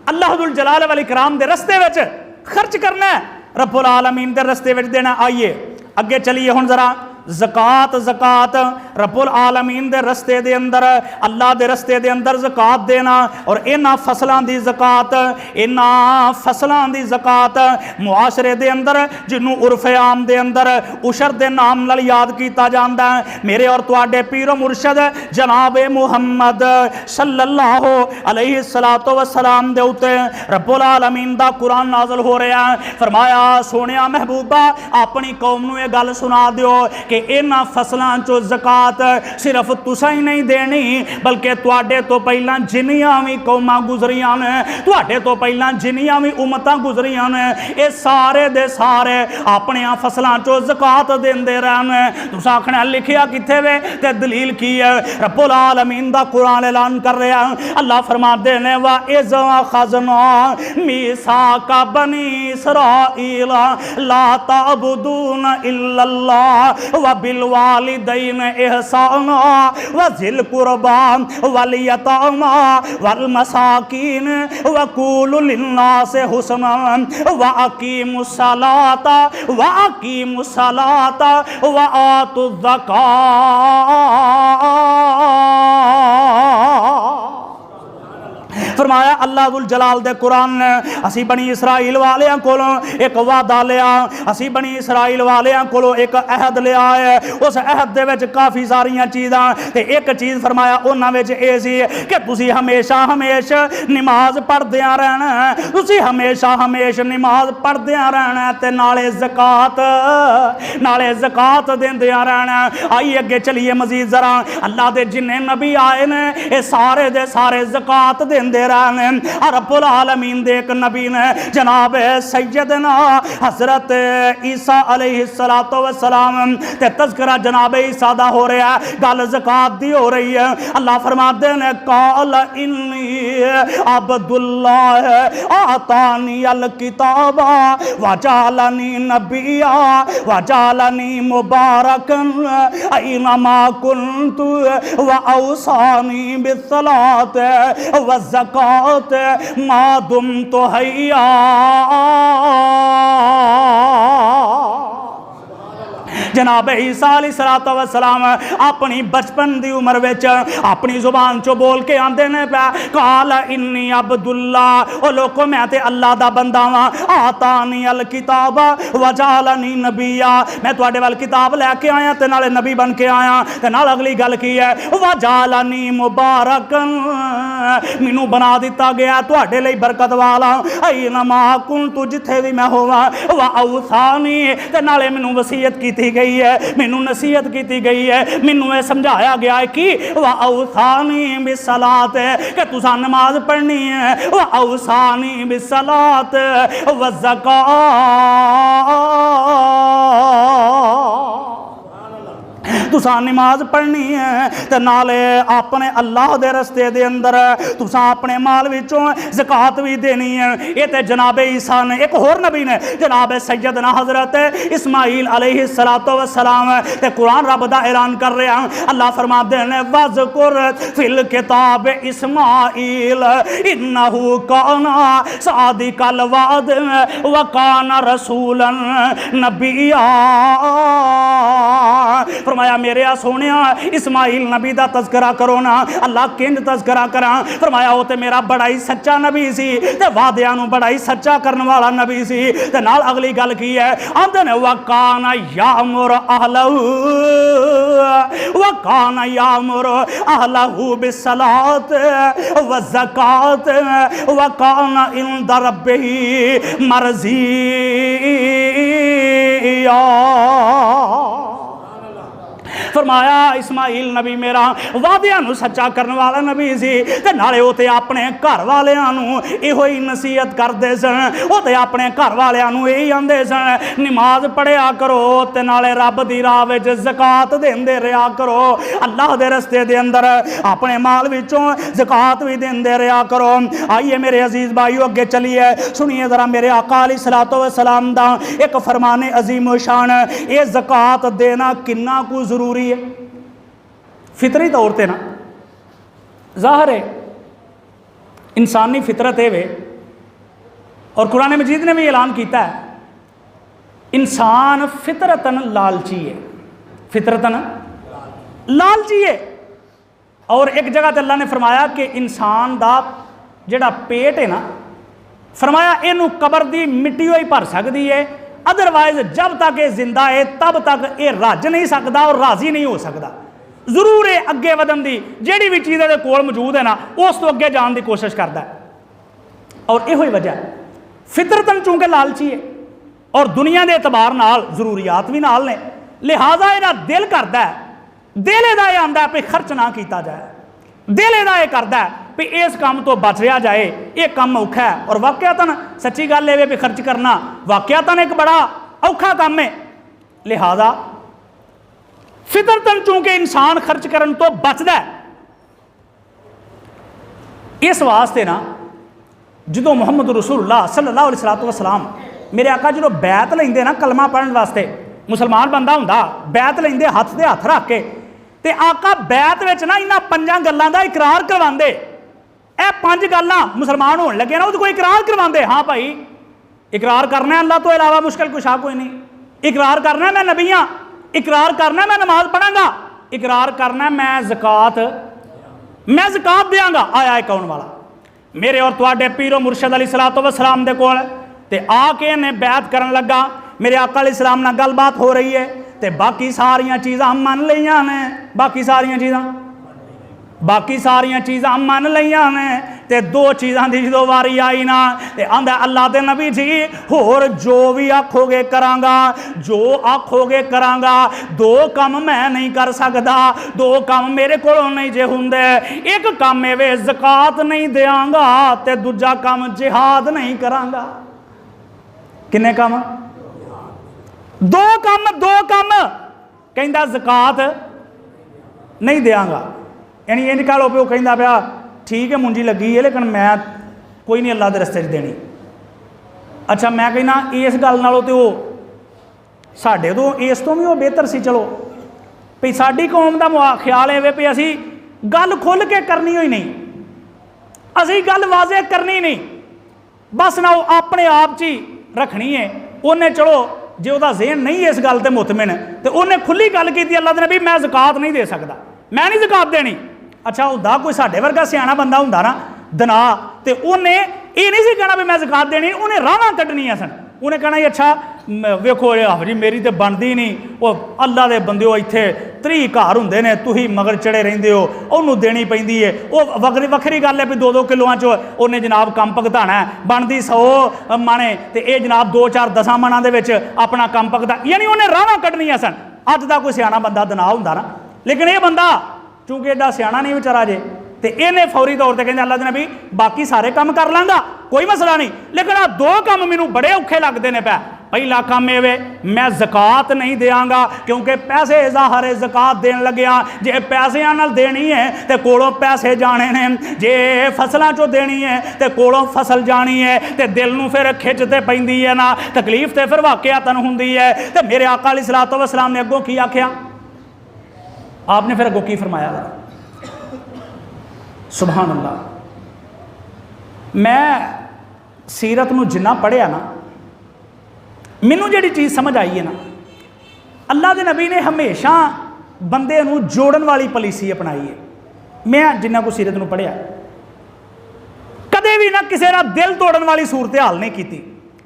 अल्लाह दुल जलाल वल इकराम दे रस्ते विच खर्च करना है, रब्बुल आलमीन दे रस्ते विच देना। आइए अगे चलिए हुण जरा। ज़कात, ज़कात रब्बुल आलमीन दे रस्ते दे अंदर, अल्लाह दे रस्ते दे अंदर ज़कात देना, और इन्हां फसलां दी ज़कात, इन्हां फसलां दी ज़कात मुआशरे दे अंदर जिन्हों उर्फ़े आम दे अंदर उशर दे नाम नाल याद किया जाता है। मेरे और तुहाडे पीरो मुर्शद जनाब मुहम्मद सल्लल्लाहु अलैहि सलातो वसलाम दे उत्ते रब्बुल आलमीन दा कुरान नाज़िल हो रहा है। फरमाया सोहणिया महबूबा अपनी कौम नूं ये गल सुना दिओ कि इन्हां फसलां चो ज़कात सिर्फ तुसां ही नहीं देनी, बल्कि तुहाडे तो पहलां जिन्नियां भी कौमां गुजरियां ने, तुहाडे तो पहलां जिन्नियां भी उम्मतां गुजरियां ने, ये सारे दे सारे अपने फसलां चो ज़कात देंदे रहने। तुसां आखना लिखिया कित्थे वे ते दलील की है? रब्बुल आलमीन दा कुरान ऐलान कर रहा है। अल्लाह फरमाते ने वा इज़ अख़ज़ना मीसाका बनी इसराईल ला ताबुदून इल्लल्लाह व बिल वालिदैन इहसाना व ज़िल कुरबा वल यतामा वल मसाकीन व कूलु लिन्नास हुसना व अकीमुस सलाता व आतु ज़कात। फरमाया अल्लाह दुल जलाल दे कुरान ने असी बनी इसराइल वालियां कोलों एक वादा लिया, असी बनी इसराइल वालियां कोलों एक अहद लिया है। उस अहद दे विच काफ़ी सारियां चीज़ां ते एक चीज़ फरमाया उन्हां विच इह सी कि तुसीं हमेशा नमाज पढ़दियां रहना, तुसीं हमेशा नमाज पढ़दियां रहना ते नाले ज़कात देंदियां रहना। आइए अगे चलिए मजीद जरा। अल्लाह दे जिन्ने नबी आए ने ये सारे दे सारे ज़कात देंदे रहने। रब्बुल आलमीन दे एक नबी ने जनाब सैयदना हज़रत ईसा अलैहिस्सलातो वस्सलाम ते तज़किरा जनाब ईसा दा हो रहा है, गल ज़कात दी हो रही है। अल्लाह फरमाते ने काल इन्नी अब्दुल्लाह आतानी अल किताबा वजालनी नबिया वजालनी मुबारकन ऐनमा कुन्तु व औसानी बिस्सलात व ज़कात मा दुम्तु हय्या। जनाब ईसा अलैहिस्सलातु वस्सलाम अपनी बचपन की उम्र में अपनी जुबान चो बोल के आते ने पै काल इन्नी अब्दुल्ला, ओ लोको मैं ते अल्लाह दा बंदा वां, आतानी अल किताबा वजालनी नबिया, मैं तुहाडे वाल किताब लैके आया ते नाले नबी बन के आया। ते नाल अगली गल की है वजालनी मुबारकन, मैनू बना दिता गया तुहाडे लई बरकत वाला, ऐनमा कुन्तु जिथे भी मैं होवां, व औसानी ते नाले मैनू वसीयत की गई है, मैनू नसीहत की गई है, मैनू यह समझाया गया है कि व औसानी बिस्सलात कि तुसां नमाज पढ़नी है, व औसानी बिस्सलात व ज़कात, तुसां नमाज पढ़नी है ते नाले अपने अल्लाह दे रस्ते दे अंदर तुसां अपने माल विचों ज़कात भी देनी है। ये ते जनाब ईसा ने एक होर नबी ने जनाब सैयदना हज़रत इस्माईल अलैहिस्सलातो वस्सलाम ते कुरान रब दा ऐलान कर रहा। अल्लाह फरमाते ने वज़कुर फिल किताब इस्माईल इन्नहु काना सादिकल वाद व काना रसूलन नबिया। फरमाया मेरे आ सोने इस्माइल नबी का तस्करा करो ना, अल्लाह किंज तस्करा करा। फरमाया वो तो मेरा बड़ा ही सच्चा नबी सी ते वादियां नूं बड़ा ही सच्चा करने वाला नबी सी। ते नाल अगली गल की है, आंदे ने वकाना यामुर अहलहू वकाना यामुर अहलहू बिस्सलात व ज़कात वकाना इंदा रब्बिही मर्ज़िया। फरमाया इस्माइल नबी मेरा वादियां नूं सच्चा करने वाला नबी सी ते नाले वो ते अपने घर वालियां नूं इहो ही नसीहत करदे सन। वो ते अपने घर वालियां नूं यही आंदे सन, नमाज पढ़िया करो ते नाले रब दी राह विच ज़कात देंदे रहा करो, अल्लाह दे रस्ते दे अंदर अपने माल विचों ज़कात भी देंदे रहा करो। आइए मेरे अजीज भाइयों अगे चलिए, सुनिए जरा मेरे आका अलैहिस्सलातु वस्सलाम दा एक फरमाने अजीम शान। ये ज़कात देना किन्ना कु जरूरी है। फितरी तौर पर ना जाहिर है इंसानी फितरत है वे, और कुरान मजीद ने भी ऐलान किया है इंसान फितरतन लालची है, फितरतन लालची है। और एक जगह तो अल्लाह ने फरमाया कि इंसान का जिहड़ा पेट है ना, फरमाया इनू कबर की मिट्टी ही भर सकती है, अदरवाइज जब तक ये जिंदा है तब तक ये रज नहीं सकता और राजी नहीं हो सकता। जरूर है अगे वधन की जिहड़ी भी चीज़ ये कोल मौजूद है ना, उस तो अगे जाने की कोशिश करता है। और यो वजह फितरतन चूंकि लालची है और दुनिया के एतबार नाल जरूरियात भी नाल ने, लिहाजा इहदा दिल करता है, दिल इहदा यह आंदा भी खर्च ना किया जाए, दिल इहदा यह करता है भी इस काम तो बच रहा जाए, ये काम औखा है। और वाकयातन सच्ची गल है भी खर्च करना वाकयातन एक बड़ा औखा काम है। लिहाजा फितरतन चूंकि इंसान खर्च करने तो बचता है, इस वास्ते ना जो मुहम्मद रसूलुल्लाह सल्लल्लाहु अलैहि वसल्लम मेरे आका जो बैत लेंदे ना कलमा पढ़ने वास्ते, मुसलमान बंदा हुंदा बैत लेंदे हथ से हथ रख के, ते आका बैत विच ना इन्हां पंजां गल्लां दा इकरार करवांदे। ए पंज गल्लां मुसलमान होने लगे ना, वो कोई इकरार करवांदे, हाँ भाई इकरार करना अल्लाह तो इलावा मुश्किल कुछ आ कोई नहीं, इकरार करना मैं नबी हाँ, इकरार करना मैं नमाज पढ़ांगा, इकरार करना मैं ज़कात देंगा। आया है कौन वाला मेरे और तुहाडे पीरो मुर्शद अलैहिस्सलातु वस्सलाम दे कोल, ते आके इन्हें बैत करन लगा, मेरे आका अलैहिस्सलाम नाल गलबात हो रही है, ते बाकी सारियां चीज़ां मन लईयां ने, बाकी सारियां चीज़ां मन लईयां ने, ते दो चीज़ां दी जो वारी आई ना, ते आंदा अल्लाह दे नबी जी होर जो भी आखोगे करांगा, जो आखोगे करांगा, दो काम मैं नहीं कर सकदा, दो काम मेरे कोलों नहीं जे हुंदे, एक काम एवे ज़कात नहीं देंगा ते दूजा काम जिहाद नहीं करांगा। किन्ने काम? दो काम कहंदा ज़कात नहीं देंगा, यानी ये कह लो भी वो कहता पाया ठीक है मुंजी लगी है लेकिन मैं कोई नहीं अल्लाह के रस्ते देनी। अच्छा मैं कहना इस गल नालों तो वो साढ़े तो इस तो भी वो बेहतर सी, चलो भी साड़ी कौम का ख्याल है भी असी गल खुल के करनी ही नहीं, असी गल वाजे करनी नहीं, बस ना वो अपने आप च ही रखनी है। उन्हें चलो जे वह ज़हन नहीं इस गल से मुतमिन तो उन्हें खुली गल की अल्लाह ने भी मैं ज़कात नहीं दे सकता, मैं नहीं ज़कात देनी। अच्छा हुंदा कोई साढ़े वर्गा सियाना बंदा हुंदा ना दना, तो उन्हें ये नहीं सी कहना भी मैं ज़कात देनी, उन्हें राह कड्ढनियां सन, उन्हें कहना अच्छा वेखो जी मेरी तो बनती नहीं, वो अल्लाह के बंदे इत्थे 30 घर होंदे ने, तुही मगर चढ़े रहिंदे हो, उन्होंने देनी पैंदी है, वो वखरी गल है भी 2-2 किलोआं चो उन्हें जनाब कम भुगताना है, बनती 100 मने तो ये जनाब 2-4 10 मनां दे विच अपना कम भुगता, यानी उन्हें राह कड्ढनियां सन। अज का कोई सियाना बंदा दना हुंदा ना, लेकिन ये बंदा चूंकि एडा सियाना नहीं बेचारा जे, तो इन्हें फौरी तौर पर कहते अल्लाह दे नबी बाकी सारे काम कर लांगा कोई मसला नहीं, लेकिन आ 2 काम मैनू बड़े औखे लगते हैं पै। पहला काम ये मैं ज़कात नहीं देंगा क्योंकि पैसे ज़ाहर ज़कात देन लग्या, जे पैसों नाल देनी है तो कोलों पैसे जाने ने, जे फसलों चो देनी है तो कोलों फसल जानी है, तो दिल नूं फिर खिच ते पैंदी है ना, तकलीफ तो फिर वाकयातन हुंदी है। तो मेरे आका अलैहिस्सलातु वस्सलाम ने अगों की आख्या, आपने फिर अगों की फरमाया, सुभान अल्लाह। मैं सीरत नूं जिन्ना पढ़िया ना, मैनू जिहड़ी चीज़ समझ आई है ना, अल्लाह के नबी ने हमेशा बंदे नूं जोड़न वाली पॉलिसी अपनाई है। मैं जिन्ना को सीरत नूं पढ़िया कदे भी ना किसी का दिल तोड़न वाली सूरत हाल नहीं की,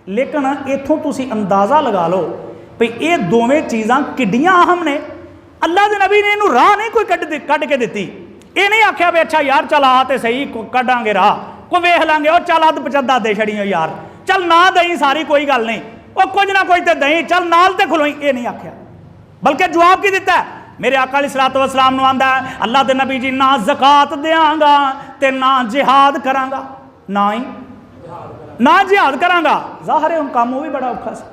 लेकिन इत्थों तुसीं अंदाज़ा लगा लो भी ये दोवें चीज़ां किड्डियां अहम ने। अल्लाह के नबी ने इनू राह नहीं कोई कढ़ के दिती। ये नहीं आख्या भी अच्छा यार चल आ तो सही कढ़ांगे राह को वेख लांगे और चल अद पचदा दे छड़ियो यार, चल ना दई सारी कोई गल नहीं, वो कुछ ना कुछ तो दई, चल नाल ते खलोई। ये नहीं आख्या, बल्कि जवाब की दिता है मेरे आका अलैहिस्सलातु वस्सलाम नूं आंदा है अल्लाह के नबी जी ना ज़कात देंगा ते ना जिहाद करांगा, ना जिहाद करांगा। ज़ाहिर है हुण काम वो भी बड़ा औखा सी,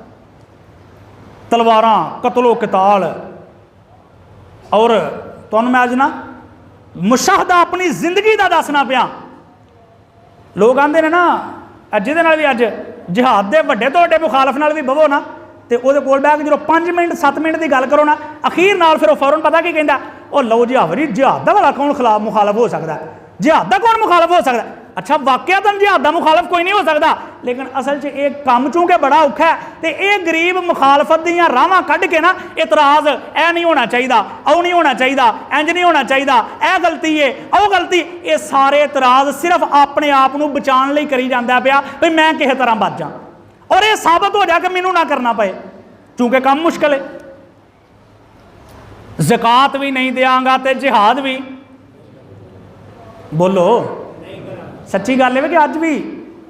तलवारां कतलो कताल। और तुहानूं मैं अज ना मुशाहदा अपनी जिंदगी का दसना पिया। लोग आते हैं ना जिहदे नाल भी अज जिहाद के वड्डे तो वड्डे मुखालफ नाल भी बवो ना तो वो कोल बैग जो 5 मिनट 7 मिनट की गल करो ना अखीर नाल फिर फौरन पता की कहता वो लो जी जिहाद का भला कौन खिलाफ मुखालफ हो सकता है, जिहाद का कौन मुखालफ हो सकता है। अच्छा वाकया तो जिहाद का मुखालफ कोई नहीं हो सकता, लेकिन असल च एक काम चूंकि बड़ा औखा है तो ये गरीब मुखालफत दियां राहां कढ़ के ना इतराज ए नहीं होना चाहिए, औ नहीं होना चाहिए, इंज नहीं होना चाहिए, यह गलती है औ गलती, ये सारे इतराज सिर्फ अपने आप को बचाने लई करी जाता पिया भी मैं किसी तरह बच जा और ये साबित हो जाए कि मैनू ना करना पे, चूंकि काम मुश्किल है। ज़कात भी नहीं देंगा तो जिहाद भी, बोलो सच्ची गल है कि अज भी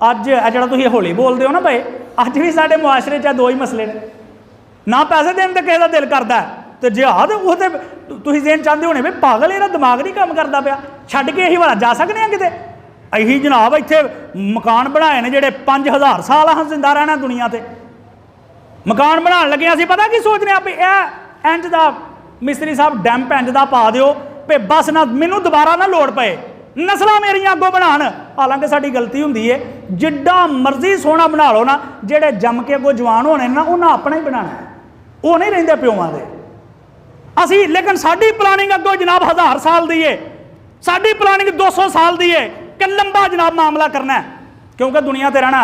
अज जो तुम हौली बोलते हो ना भाई अज भी साढ़े मुआशरे च दो ही मसले ने, ना पैसे देने तो किसी का दिल करता है तो जिहाद वो तो तुम देन चाहते होने भी पागल ਇਹਦਾ दिमाग नहीं काम करता पाया, छड्ड के असीं वाला जा सकते हैं किते। असीं जनाब इत्थे मकान बनाए ने जेडे 5000 साल असीं जिंदा रहना दुनिया ते, मकान बनाने लगे असीं पता की सोचने भी ए इंज दा मिस्त्री साहब डैम्प इंज दा पा दिओ भी बस ना मैनू दोबारा ना लोड़ पए नस्ल मेरिया अगों बनाण। हालांकि साडी गलती हुंदी है जिड्डा मर्जी सोहना बना लो ना जेडे जम के अगों जवान होने ना उन्हें अपना ही बनाना है, वो नहीं रहिंदे प्योवां दे। असी लेकिन साडी प्लानिंग अगों जनाब 1000 साल दी है, साडी प्लानिंग 200 साल दी है कि लंबा जनाब मामला करना है, क्योंकि दुनिया ते रहना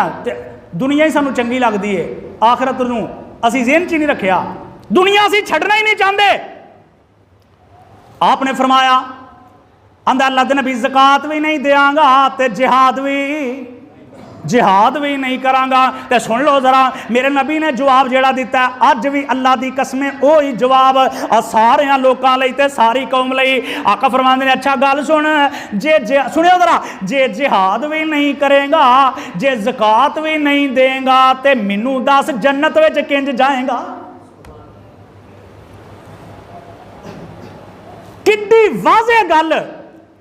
दुनिया ही सानू चंगी लगती है, आखिरत नूं असी ज़हन च ही नहीं रखिया, दुनिया असी छड्डना ही नहीं चाहते। आपने फरमाया आंदा अल्लाह दे नबी ज़कात भी नहीं देंगा तो जिहाद भी नहीं करांगा। तो सुन लो जरा मेरे नबी ने जवाब जेड़ा दिता है अज भी अल्लाह की कसमें वो ही जवाब सारे लोगों लई ते सारी कौम लई। आका फरमांदे ने अच्छा गल सुन जे सुनियो जरा जे जिहाद भी नहीं करेगा जे ज़कात भी नहीं देगा तो मैनू दस जन्नत विच किंज जाएगा। किड्डी वाज़े गल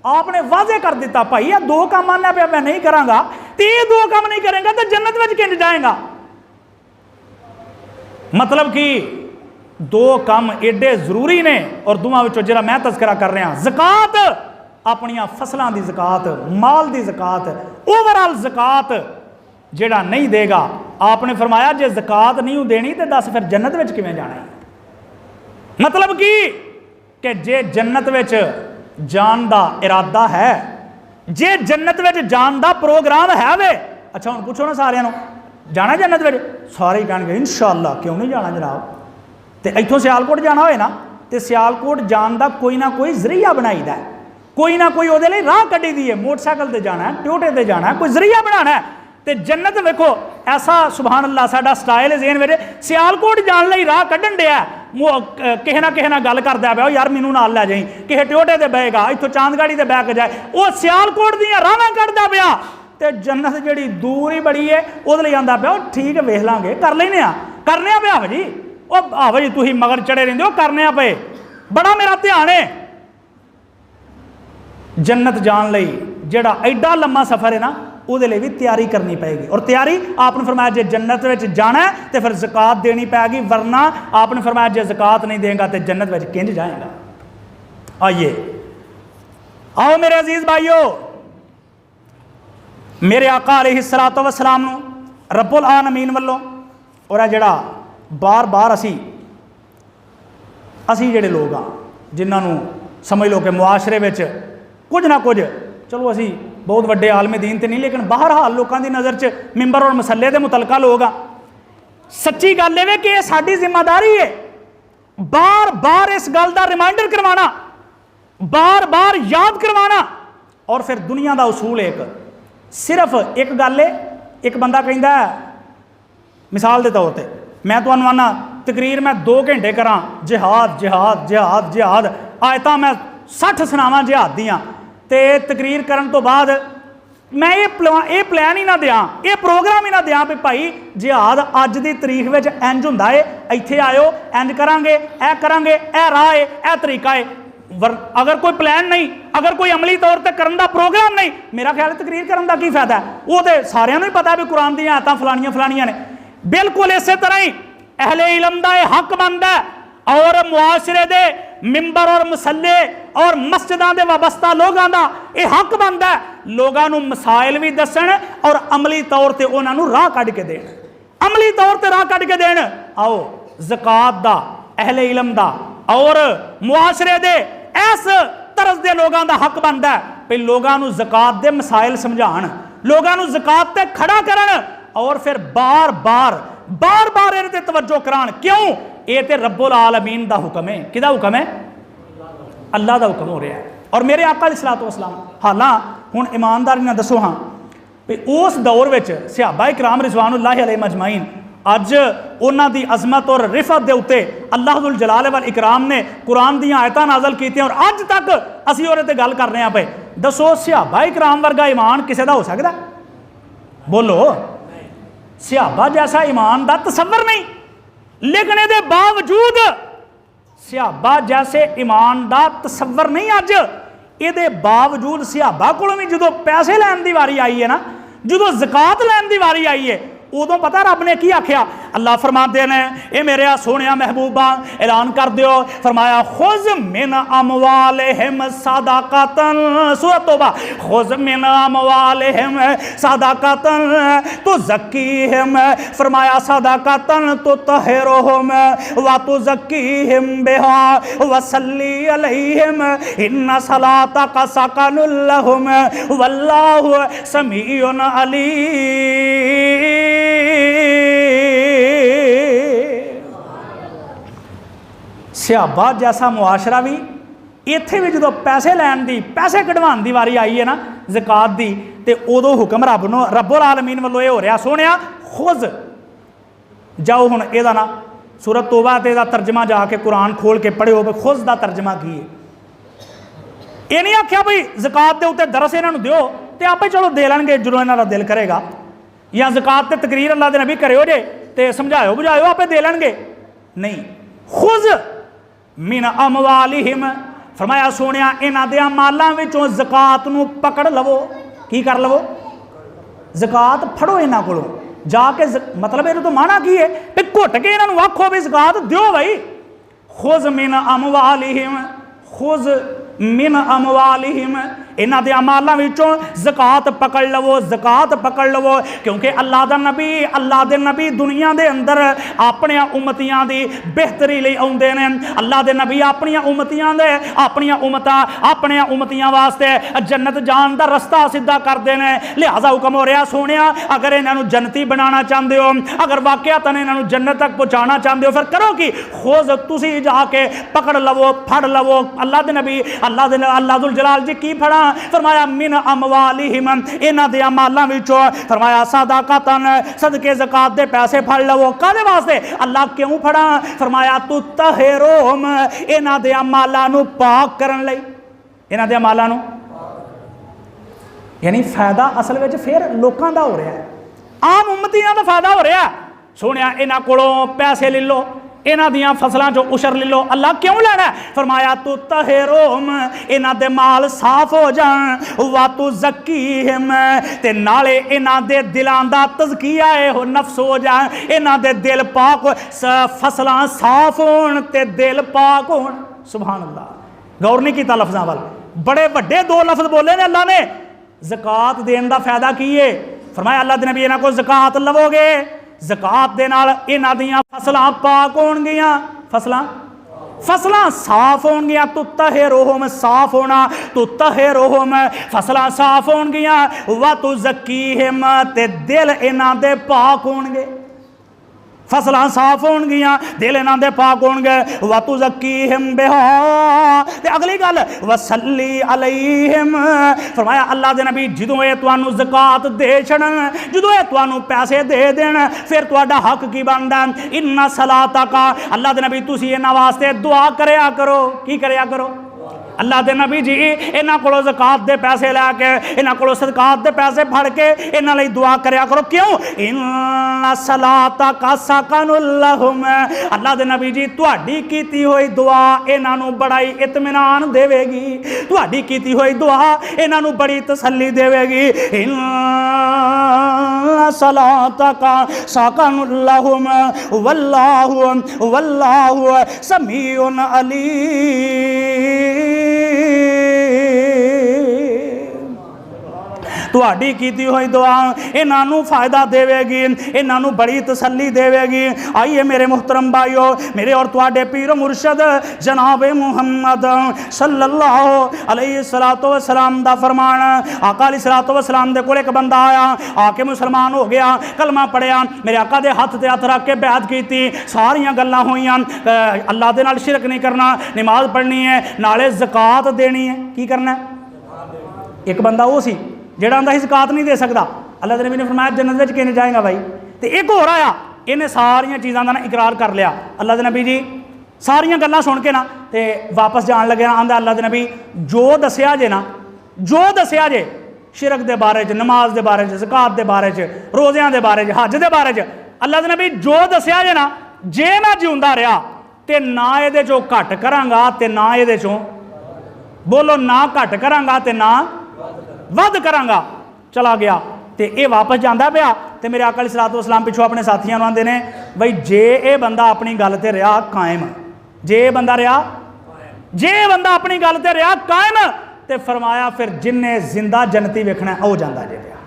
आपने वाजे कर दिता भाई यह 2 काम आना पे मैं नहीं करांगा तो ये 2 काम नहीं करेंगे तो जन्नत में किंज जाएगा। मतलब कि 2 काम एडे जरूरी ने और दोवां विचों जिहड़ा मैं तस्करा कर रहा ज़कात अपनियां फसलों की ज़कात माल की ज़कात ओवरऑल ज़कात जिहड़ा नहीं देगा आपने फरमाया जे ज़कात नहीं देनी तो दस फिर जन्नत में किवें जाना है। मतलब कि जे जन्नत में जान का इरादा है जे जन्नत में जान का प्रोग्राम है वे अच्छा हम पूछो ना सारिਆਂ ਨੂੰ जाना जन्नत में सारे ही कहेंगे इंशाअल्लाह क्यों नहीं जाना जनाब। तो इत्थों सियालकोट जाना होए ना तो सियालकोट जान का कोई ना कोई जरिया बनाईदा है, कोई ना कोई वो राह कढ़ी दी है, मोटरसाइकिल से जाना है ट्योटे से जाना है कोई जरिया बनाना है। तो जन्नत वेखो ऐसा सुभान अल्लाह साडा स्टाइल ज़हन में सियालकोट जाने लई राह कढ़न दिया किसी ना किसी गल करदा पिया यार मैनू नाल लै जाई किसी ट्योटे ते बहेगा इत्थों चांदगाड़ी ते बह के जाए वो सियालकोट दियां राहां कढ़दा पिया। तो जन्नत जिहड़ी दूर ही बड़ी है उहदे लई आंदा पिया ठीक है वेख लांगे कर लैने आ करने पे आव जी वो आव जी तुसीं मगर चढ़े रहिंदे हो करने पे बड़ा मेरा ध्यान है। जन्नत जान लई जिहड़ा एडा लम्मा सफ़र है ना उहदे लई भी तैयारी करनी पएगी और तैयारी आपने फरमाया जे जन्नत में जाना है तो फिर ज़कात देनी पैगी वरना आपने फरमाया जे ज़कात नहीं देगा तो जन्नत में किंज जाएगा। आइए आओ मेरे अजीज भाइयों मेरे आका अलैहिस्सलातु वस्सलाम नूं रब्बुल आलमीन वल्लों और जिहड़ा बार बार असी जिहड़े लोग हाँ जिन्होंने समझ लो कि मुआशरे में कुछ ना कुछ चलो असी बहुत वड्डे आलमे दीन तो नहीं लेकिन बाहर हाल लोगों की नज़र च मिंबर और मसले के मुतलका लोग हाँ। सच्ची गल है कि यह साडी जिम्मेदारी है बार बार इस गल का रिमाइंडर करवाना, बार बार याद करवाना। और फिर दुनिया का उसूल एक सिर्फ एक गल है, एक बंदा कहता है मिसाल के तौर पर, मैं तुहानू आना तकरीर मैं 2 घंटे करा जिहाद जिहाद जिहाद जिहाद, आयतां मैं 60 सुनावां जिहाद दियां, ते तकरीर करन तो बाद मैं ये प्लान ही ना दियां, ये प्रोग्राम ही ना दियां भी भाई जिहाद अज की तरीक में इंज हुंदा है, इत्थे आयो इंज करांगे, ए करांगे, ए राह है, ए तरीका है। अगर कोई प्लान नहीं, अगर कोई अमली तौर पर करने का प्रोग्राम नहीं, मेरा ख्याल तकरीर करने का की फायदा है। वो तो सारिਆਂ ਨੂੰ ही पता भी कुरान दी आयतां फलानियां फलानियां ने। बिल्कुल इस तरह ही अहले इलम का यह हक बनता है और मुआशरे दे मिंबर और मसले और मस्जिदां दे वाबस्ता लोगों का यह हक बनता है, लोगों को मसाइल भी दसन और अमली तौर पर उन्होंने राह कढ़ के देन, अमली तौर पर राह कढ़ के देन। आओ ज़कात दा अहले इलम दा और मुआशरे दे इस तरस दे लोगों का हक बनता है भी लोगों को ज़कात दे मसाइल समझाण, लोगों को ज़कात ते खड़ा करन और फिर बार बार इहदे ते तवज्जो कराण। क्यों? ये तो रब्बुल आलमीन दा हुक्म है। किहदा हुक्म है? अल्लाह दा हुक्म हो रहा है। और मेरे आका अलैहिस्सलातु वस्सलाम, हालां हुण ईमानदारी नाल दसो हाँ भी उस दौर में सहाबा इकराम रिज़वानुल्लाहि अलैहिम अजमाइन अज उन्हां दी अजमत और रिफत दे उत्ते अल्लाह दुल जलाल वल इकराम ने कुरान दी आयतां नाज़िल कीतियां और अज तक असीं उहदे ते गल कर रहे हैं पे। दसो सहाबा इकराम वर्गा ईमान किसी का हो सकता? बोलो, सहाबा जैसा ईमान का तसव्वुर नहीं, लेकिन ये बावजूद सहाबा जैसे ईमान का तसव्वुर नहीं। अज ये बावजूद सहाबा कोलों भी जो पैसे लैन की वारी आई है ना, जो ज़कात लैन की वारी आई है, उदों पता रब ने की आख्या? अल्लाह फरमाते ने, ये मेरे सोहणिया महबूबा ऐलान कर दियो, फरमाया खुज़ मिन अमवालिहिम सदाकतन, सूरत तौबा, खुज़ मिन अमवालिहिम सदाकतन तुज़क्कीहिम, फरमाया सदाकतन तुतहिरुहुम व तुज़क्कीहिम बिहा वसल्ली अलैहिम इन्ना सलातक सकनुल लहुम वल्लाहु समीउन अलीम। सहाबा जैसा मुआशरा भी इत्थे भी जो पैसे लैन की, पैसे कढ़वाने की वारी आई है ना ज़कात की, तो उदों हुक्म रब्बुल आलमीन वालों ये हो रहा, सोहणिया खुज़ जाओ। हुण इहदा ना सूरत तौबा ते इहदा तर्जमा जाके कुरान खोल के पढ़िओ भी खुज़ का तर्जमा की है। ये नहीं आख्या भाई ज़कात के उत्ते दरस इन्हों दिओ तो आपे चलो दे लैणगे जो इन्हां दा दिल करेगा, या ज़कात ते तकरीर अल्लाह दे नबी करिओ जे ते समझाओ बुझाओ आपे दे लैणगे। नहीं, खुज़ मिन अमवालिहिम, फरमाया सोहणिया इन्हां दे मालां विचों ज़कात नूं पकड़ लवो। की कर लवो? ज़कात फड़ो इन्हां कोलों जाके। मतलब इहनूं तो माना की है भी घुट के इन्हां नूं आखो भी ज़कात दिओ भाई। खुज़ मिन अमवालिहिम, खुज़ मिन अमवालिहिम, इन्हां दे मालां विचों ज़कात पकड़ लवो, ज़कात पकड़ लवो। क्योंकि अल्लाह दे नबी दुनिया दे अंदर अपने उम्मतियां दी बेहतरी लई आउंदे ने। अल्लाह दे नबी अपनी उम्मतियां वास्ते जन्नत जान दा रस्ता सीधा करदे ने। लिहाजा हुक्म हो रहा सोहणिया, अगर इन्हां नूं जन्नती बनाना चाहते हो, अगर वाकयातन इन्हां नूं जन्नत तक पहुँचाना चाहते हो, फिर करो कि खुद तुसीं जाके पकड़ लवो, फड़ लवो। अल्लाह दे नबी अल्लाह दुल जलाल जी की फड़ा? फरमाया मिन अमवालिहिम, इन्हां दे मालां विचों, फरमाया सदाकतन, सदके ज़कात दे पैसे फड़ लवो। कादे वास्ते? अल्लाह क्यों फड़ा? फरमाया तुतहिरुहुम, इन्हां दे मालां नूं पाक करन लई। इन्हां दे मालां नूं, यानी फायदा असल में फिर लोगों का हो रहा है, आम उम्मतियां का फायदा हो रहा है। सोहणिया इन्हां कोलों पैसे ले लो, इन्हां दियां फसलों चो उशर ले लो। अल्लाह क्यों लेना? फरमाया तू तहिरुहुम, इन्हां दे माल साफ हो जान, वा तू ज़क्कीहिम, ते नाले इन्हां दे दिलां दा तज़किया हो, नफ्स हो जाए, इन्हां दे दिल पाक, फसलां साफ होण ते दिल पाक होण। सुभान अल्लाह, गौर नहीं किया लफ्ज़ां वाल, बड़े वड्डे दो लफ्ज़ बोले ने अल्लाह ने। ज़कात देने का फायदा की है? फरमाया अल्लाह दे नबी इन्हां को ज़कात लवोगे, ज़कात दे नाल इन्हां दियां फसलां पाक होणगियां, फसलां साफ होणगियां। तुतहिरुहुम, साफ होना, तुतहिरुहुम, फसलां साफ होणगियां। वा तुज़क्कीहिम, ते दिल इन्हां दे पाक होणगे। फसलां साफ होणगियां, दिल इन्हां दे पाक होणगे। व तुज़क्कीहिम बिहा, ते अगली गल वसल्ली अलैहिम, फरमाया अल्लाह दे नबी जदों ये तुहानू ज़कात दे छड़न, जदों ये तुहानू पैसे दे देण, फिर तुहाडा हक की बनदा? इन्ना सलातका, अल्लाह दे नबी तुसीं इन्हां वास्ते दुआ करया करो। की करया करो? अल्लाह दे नबी जी इन्हां कोलों ज़कात दे पैसे लैके, इन्हां कोलों सदकात दे पैसे फड़ के इन्हां लई दुआ करया करो। क्यों? इन्ना सलातका सकनुल लहुम, अल्लाह दे नबी जी तुहाडी कीती होई दुआ इन्हां नू बड़ा ही इत्मीनान देवेगी, तुहाडी कीती होई दुआ इन्हां नू बड़ी तसल्ली देवेगी। इन्ना सलातका सकनुल लहुम वल्लाहु वल्लाहु समीउन अलीम, तुहाडी कीती हुई दुआ इन्हां नू फायदा देवेगी, इन्हां नू बड़ी तसल्ली देवेगी। आइए मेरे मुहतरम भाइयों, मेरे और तुहाडे पीर मुर्शद जनाब मुहम्मद सल्लल्लाहु अलैहि सलातो वसलाम दा फरमान, आका अलैहि सलातो वसलाम दे कोल एक बंदा आया, आके मुसलमान हो गया, कलमा पढ़िया, मेरे आका दे हथ ते हथ रख के बैत कीती, सारियां गल्लां होईयां, अल्लाह दे नाल शिरक नहीं करना, नमाज पढ़नी है, नाले ज़कात देनी है। की करना? एक बंदा वो सी जेड़ा आंदा ज़कात नहीं दे सकता, अल्लाह दे नबी ने फरमाया जन्नत विच किवें जाएगा भाई। तो एक होर आया, इन्हें सारियां चीज़ों का ना इकरार कर लिया। अल्लाह दे नबी जी सारियां गल्लां सुन के ना ते वापस जान लगे, आंदा अल्लाह दे नबी जो दसिया जे ना, जो दसिया जे शिरक दे बारे च, नमाज दे बारे च, ज़कात दे बारे च, रोज़ियां दे बारे च, हज दे बारे च, अल्लाह दे नबी जो दसिया जे ना, जे मैं जिउंदा रहा ते ना इहदे चों घट करांगा ते ना इहदे चों, बोलो, ना घट करांगा ते ना वध करांगा। चला गया तो ये वापस जाता पाया, तो मेरे आका अलैहिस्सलातु वस्सलाम पिछों अपने साथियों को आंदे ने, बई जे ये बंदा अपनी गल ते रहा कायम, जे बंदा रहा, जे बंदा अपनी गल ते रहा कायम, तो फरमाया फिर जिन्हें जिंदा जन्नती वेखना है, जाता जे पाया,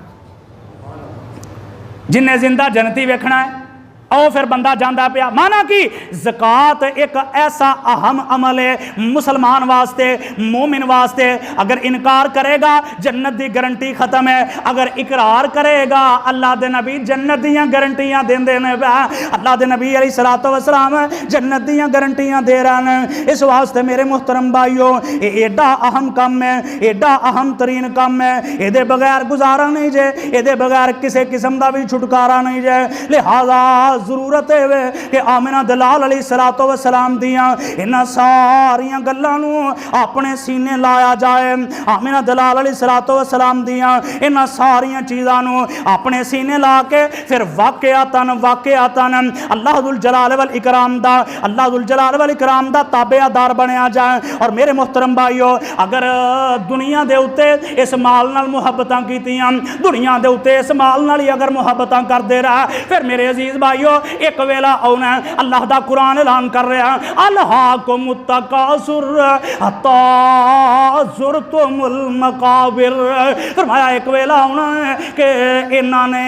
जिन्हें जिंदा जन्नती वेखना है आओ फिर बंदा जाता पाया। माना कि ज़कात एक ऐसा अहम अमल है मुसलमान वास्ते, मोमिन वास्ते। अगर इनकार करेगा जन्नत की गारंटी खत्म है, अगर इकरार करेगा अल्लाह दे नबी जन्नत दियां गारंटियां देंदे ने। अल्लाह दे नबी अलैहिस्सलातु वस्सलाम जन्नत दियां गारंटियां दे रहे हैं। इस वास्ते मेरे मुहतरम भाइयों, ये एडा अहम काम है, एडा अहम तरीन काम है, ये बगैर गुजारा नहीं जे, ये बगैर किसी किस्म का भी छुटकारा नहीं जे। लिहाजा जरूरत है कि आमिना दलाल अलैहिस्सलातु वस्सलाम दियां इन्हां सारियां गल्लां नूं अपने सीने लाया जाए। आमिना दलाल अलैहिस्सलातु वस्सलाम दियां इन्हां सारियां चीज़ां नूं अपने सीने ला के फिर वाक़िअतन अल्लाह दुल जलाल वल इकराम दा, अल्लाह दुल जलाल वल इकराम दा ताबेदार बनया जाए। और मेरे मुहतरम भाइयों, अगर दुनिया दे उत्ते इस माल नाल मुहब्बतां कीतियां, दुनिया दे उत्ते इस माल नाल ही अगर मुहब्बतां करदे रहा, फिर मेरे अजीज भाइयों एक वेला आना है, अल्लाह दा कुरान ऐलान कर रहा है, अलहाकुमुत तकासुर हत्ता ज़ुरतुमुल मकाबिर। फरमाया एक वेला आना है कि इन्हां ने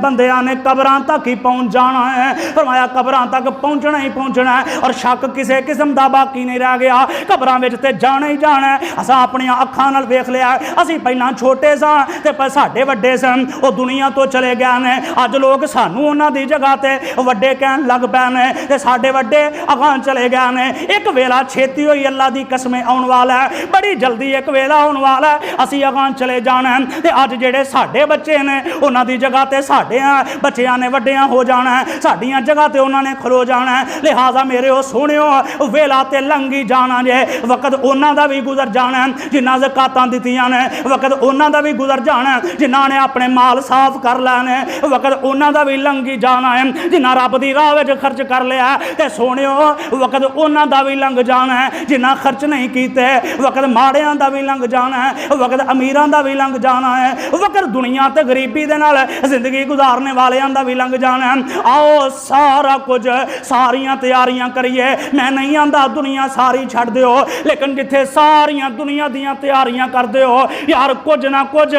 बंदियां ने कब्रां तक ही पहुंच जाना है। फरमाया कब्रां तक पहुंचना ही पहुंचना है और शक किसी किस्म का बाकी नहीं रह गया। कब्रां विच ते जाना ही जाना है। असां अपनी अखां नाल वेख लिया, असीं पहलां छोटे सां ते साडे वड्डे सन, वो दुनिया तो चले गए ने। अज लोग सानू उन्हां दी जगह ते वड्डे कहन लग पे ने ते साडे वड्डे अगां चले गए ने। एक वेला छेती होई अल्लाह दी कसमें आउण वाला है, बड़ी जल्दी एक वेला आउण वाला है, असीं अगां चले जाना है। ते अज जेड़े साडे बच्चे ने उन्हां दी जगह ते साडे बच्चियां ने वड्डियां हो जाना है, साडियां जगह ते उन्हां ने खलो जाना है। लिहाजा मेरे ओ सोहणिओ, वेला ते लंघी जाना जे, वक्त उन्हां दा भी गुजर जाना है जिन्हां ज़कातां दित्तियां ने, वक्त उन्हां दा भी गुजर जाना है जिन्हां ने अपने माल साफ कर लैने, वक्त उन्हां दा भी लंघी जाना है जिन्हां रब दी राह विच खर्च कर लिया। ते सोहणिओ, वक्त उन्हां दा भी लंघ जाना है जिन्हां खर्च नहीं कीते, वक्त माड़ियां दा भी लंघ जाना है, वक्त अमीरां दा भी लंघ जाना है, वक्त दुनिया ते गरीबी दे नाल जिंदगी गुजारने वालियां दा भी लंघ जाना है। आओ सारा कुछ सारियां तैयारियां करिए। मैं नहीं आंदा दुनिया सारी छड्ड दिओ, लेकिन जिथे सारियां दुनिया दियां तैयारियां कर दिओ यार, कुछ ना कुछ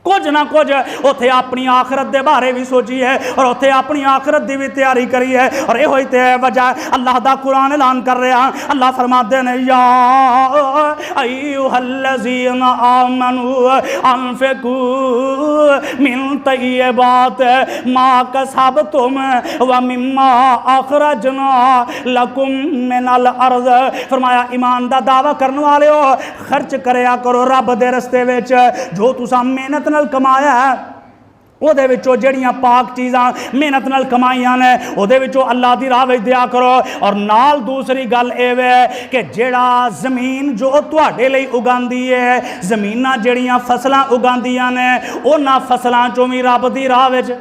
कुछ ना कुछ उत्थे अपनी आखरत के बारे भी सोची है और उत्थे अपनी आखरत की भी तैयारी करी है। और यो ही तो वजह अल्लाह का कुरान ऐलान कर रहा। अल्लाह फरमाते ने या अय्युहल्लज़ीना आमनू अनफिकू मिन तय्यिबात मा कसबतुम व मिम्मा अखरजना लकुम मिनल अर्ज़। फरमाया ईमान दा दावा करने वाले हो, खर्च करया करो रब दे रस्ते विच जो तुसां मेहनत नाल कमाया है, ਉਹਦੇ ਵਿੱਚੋਂ ਜਿਹੜੀਆਂ पाक चीज़ां मेहनत नाल कमाईयां ने ਉਹਦੇ ਵਿੱਚੋਂ अल्लाह की राह विच दिया करो। और नाल दूसरी गल ਇਹ है कि ਜਿਹੜਾ ਜ਼ਮੀਨ जो ਤੁਹਾਡੇ ਲਈ ਉਗਾਉਂਦੀ है, ਜ਼ਮੀਨਾਂ ਜਿਹੜੀਆਂ फसलां उगांदियां ने ਉਹਨਾਂ फसलां चों भी रब की राह विच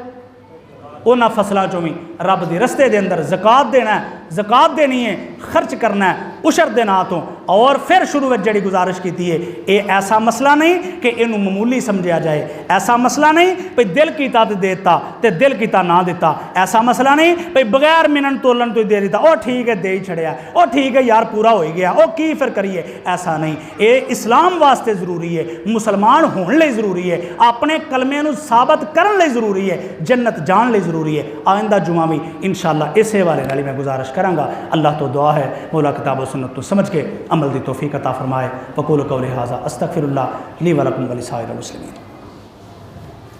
उन्होंने फसलों चों भी रब के रस्ते के अंदर ज़कात देना है, ज़कात देनी है, खर्च करना है उशर के नाँ तो। और फिर शुरू में जी गुजारिश की है, ये ऐसा मसला नहीं कि इनू मामूली समझा जाए, ऐसा मसला नहीं भाई दिल किया तो देता तो दिल किया ना दिता, ऐसा मसला नहीं भाई बगैर मिनन तोलन तो दे दिता, वो ठीक है दे ही छड़िया, वो ठीक है यार पूरा हो ही गया, वो की फिर करिए, ऐसा नहीं। ये इस्लाम वास्ते ज़रूरी है, मुसलमान होने लिए ज़रूरी है, अपने कलमे नू साबित करने लिए ज़रूरी है, जन्नत जान लिए ज़रूरी है। आइंदा जुमा भी इंशाअल्लाह इस हवाले नाल मैं गुजारिश करांगा। अल्लाह तो दुआ है मौला किताब व सुन्नत तो समझ के अमल की तौफीक अता फरमाए। वक़ूलु क़ौली हाज़ा अस्तग़फिरुल्लाह ली व लकुम व लिसाइरिल मुस्लिमीन।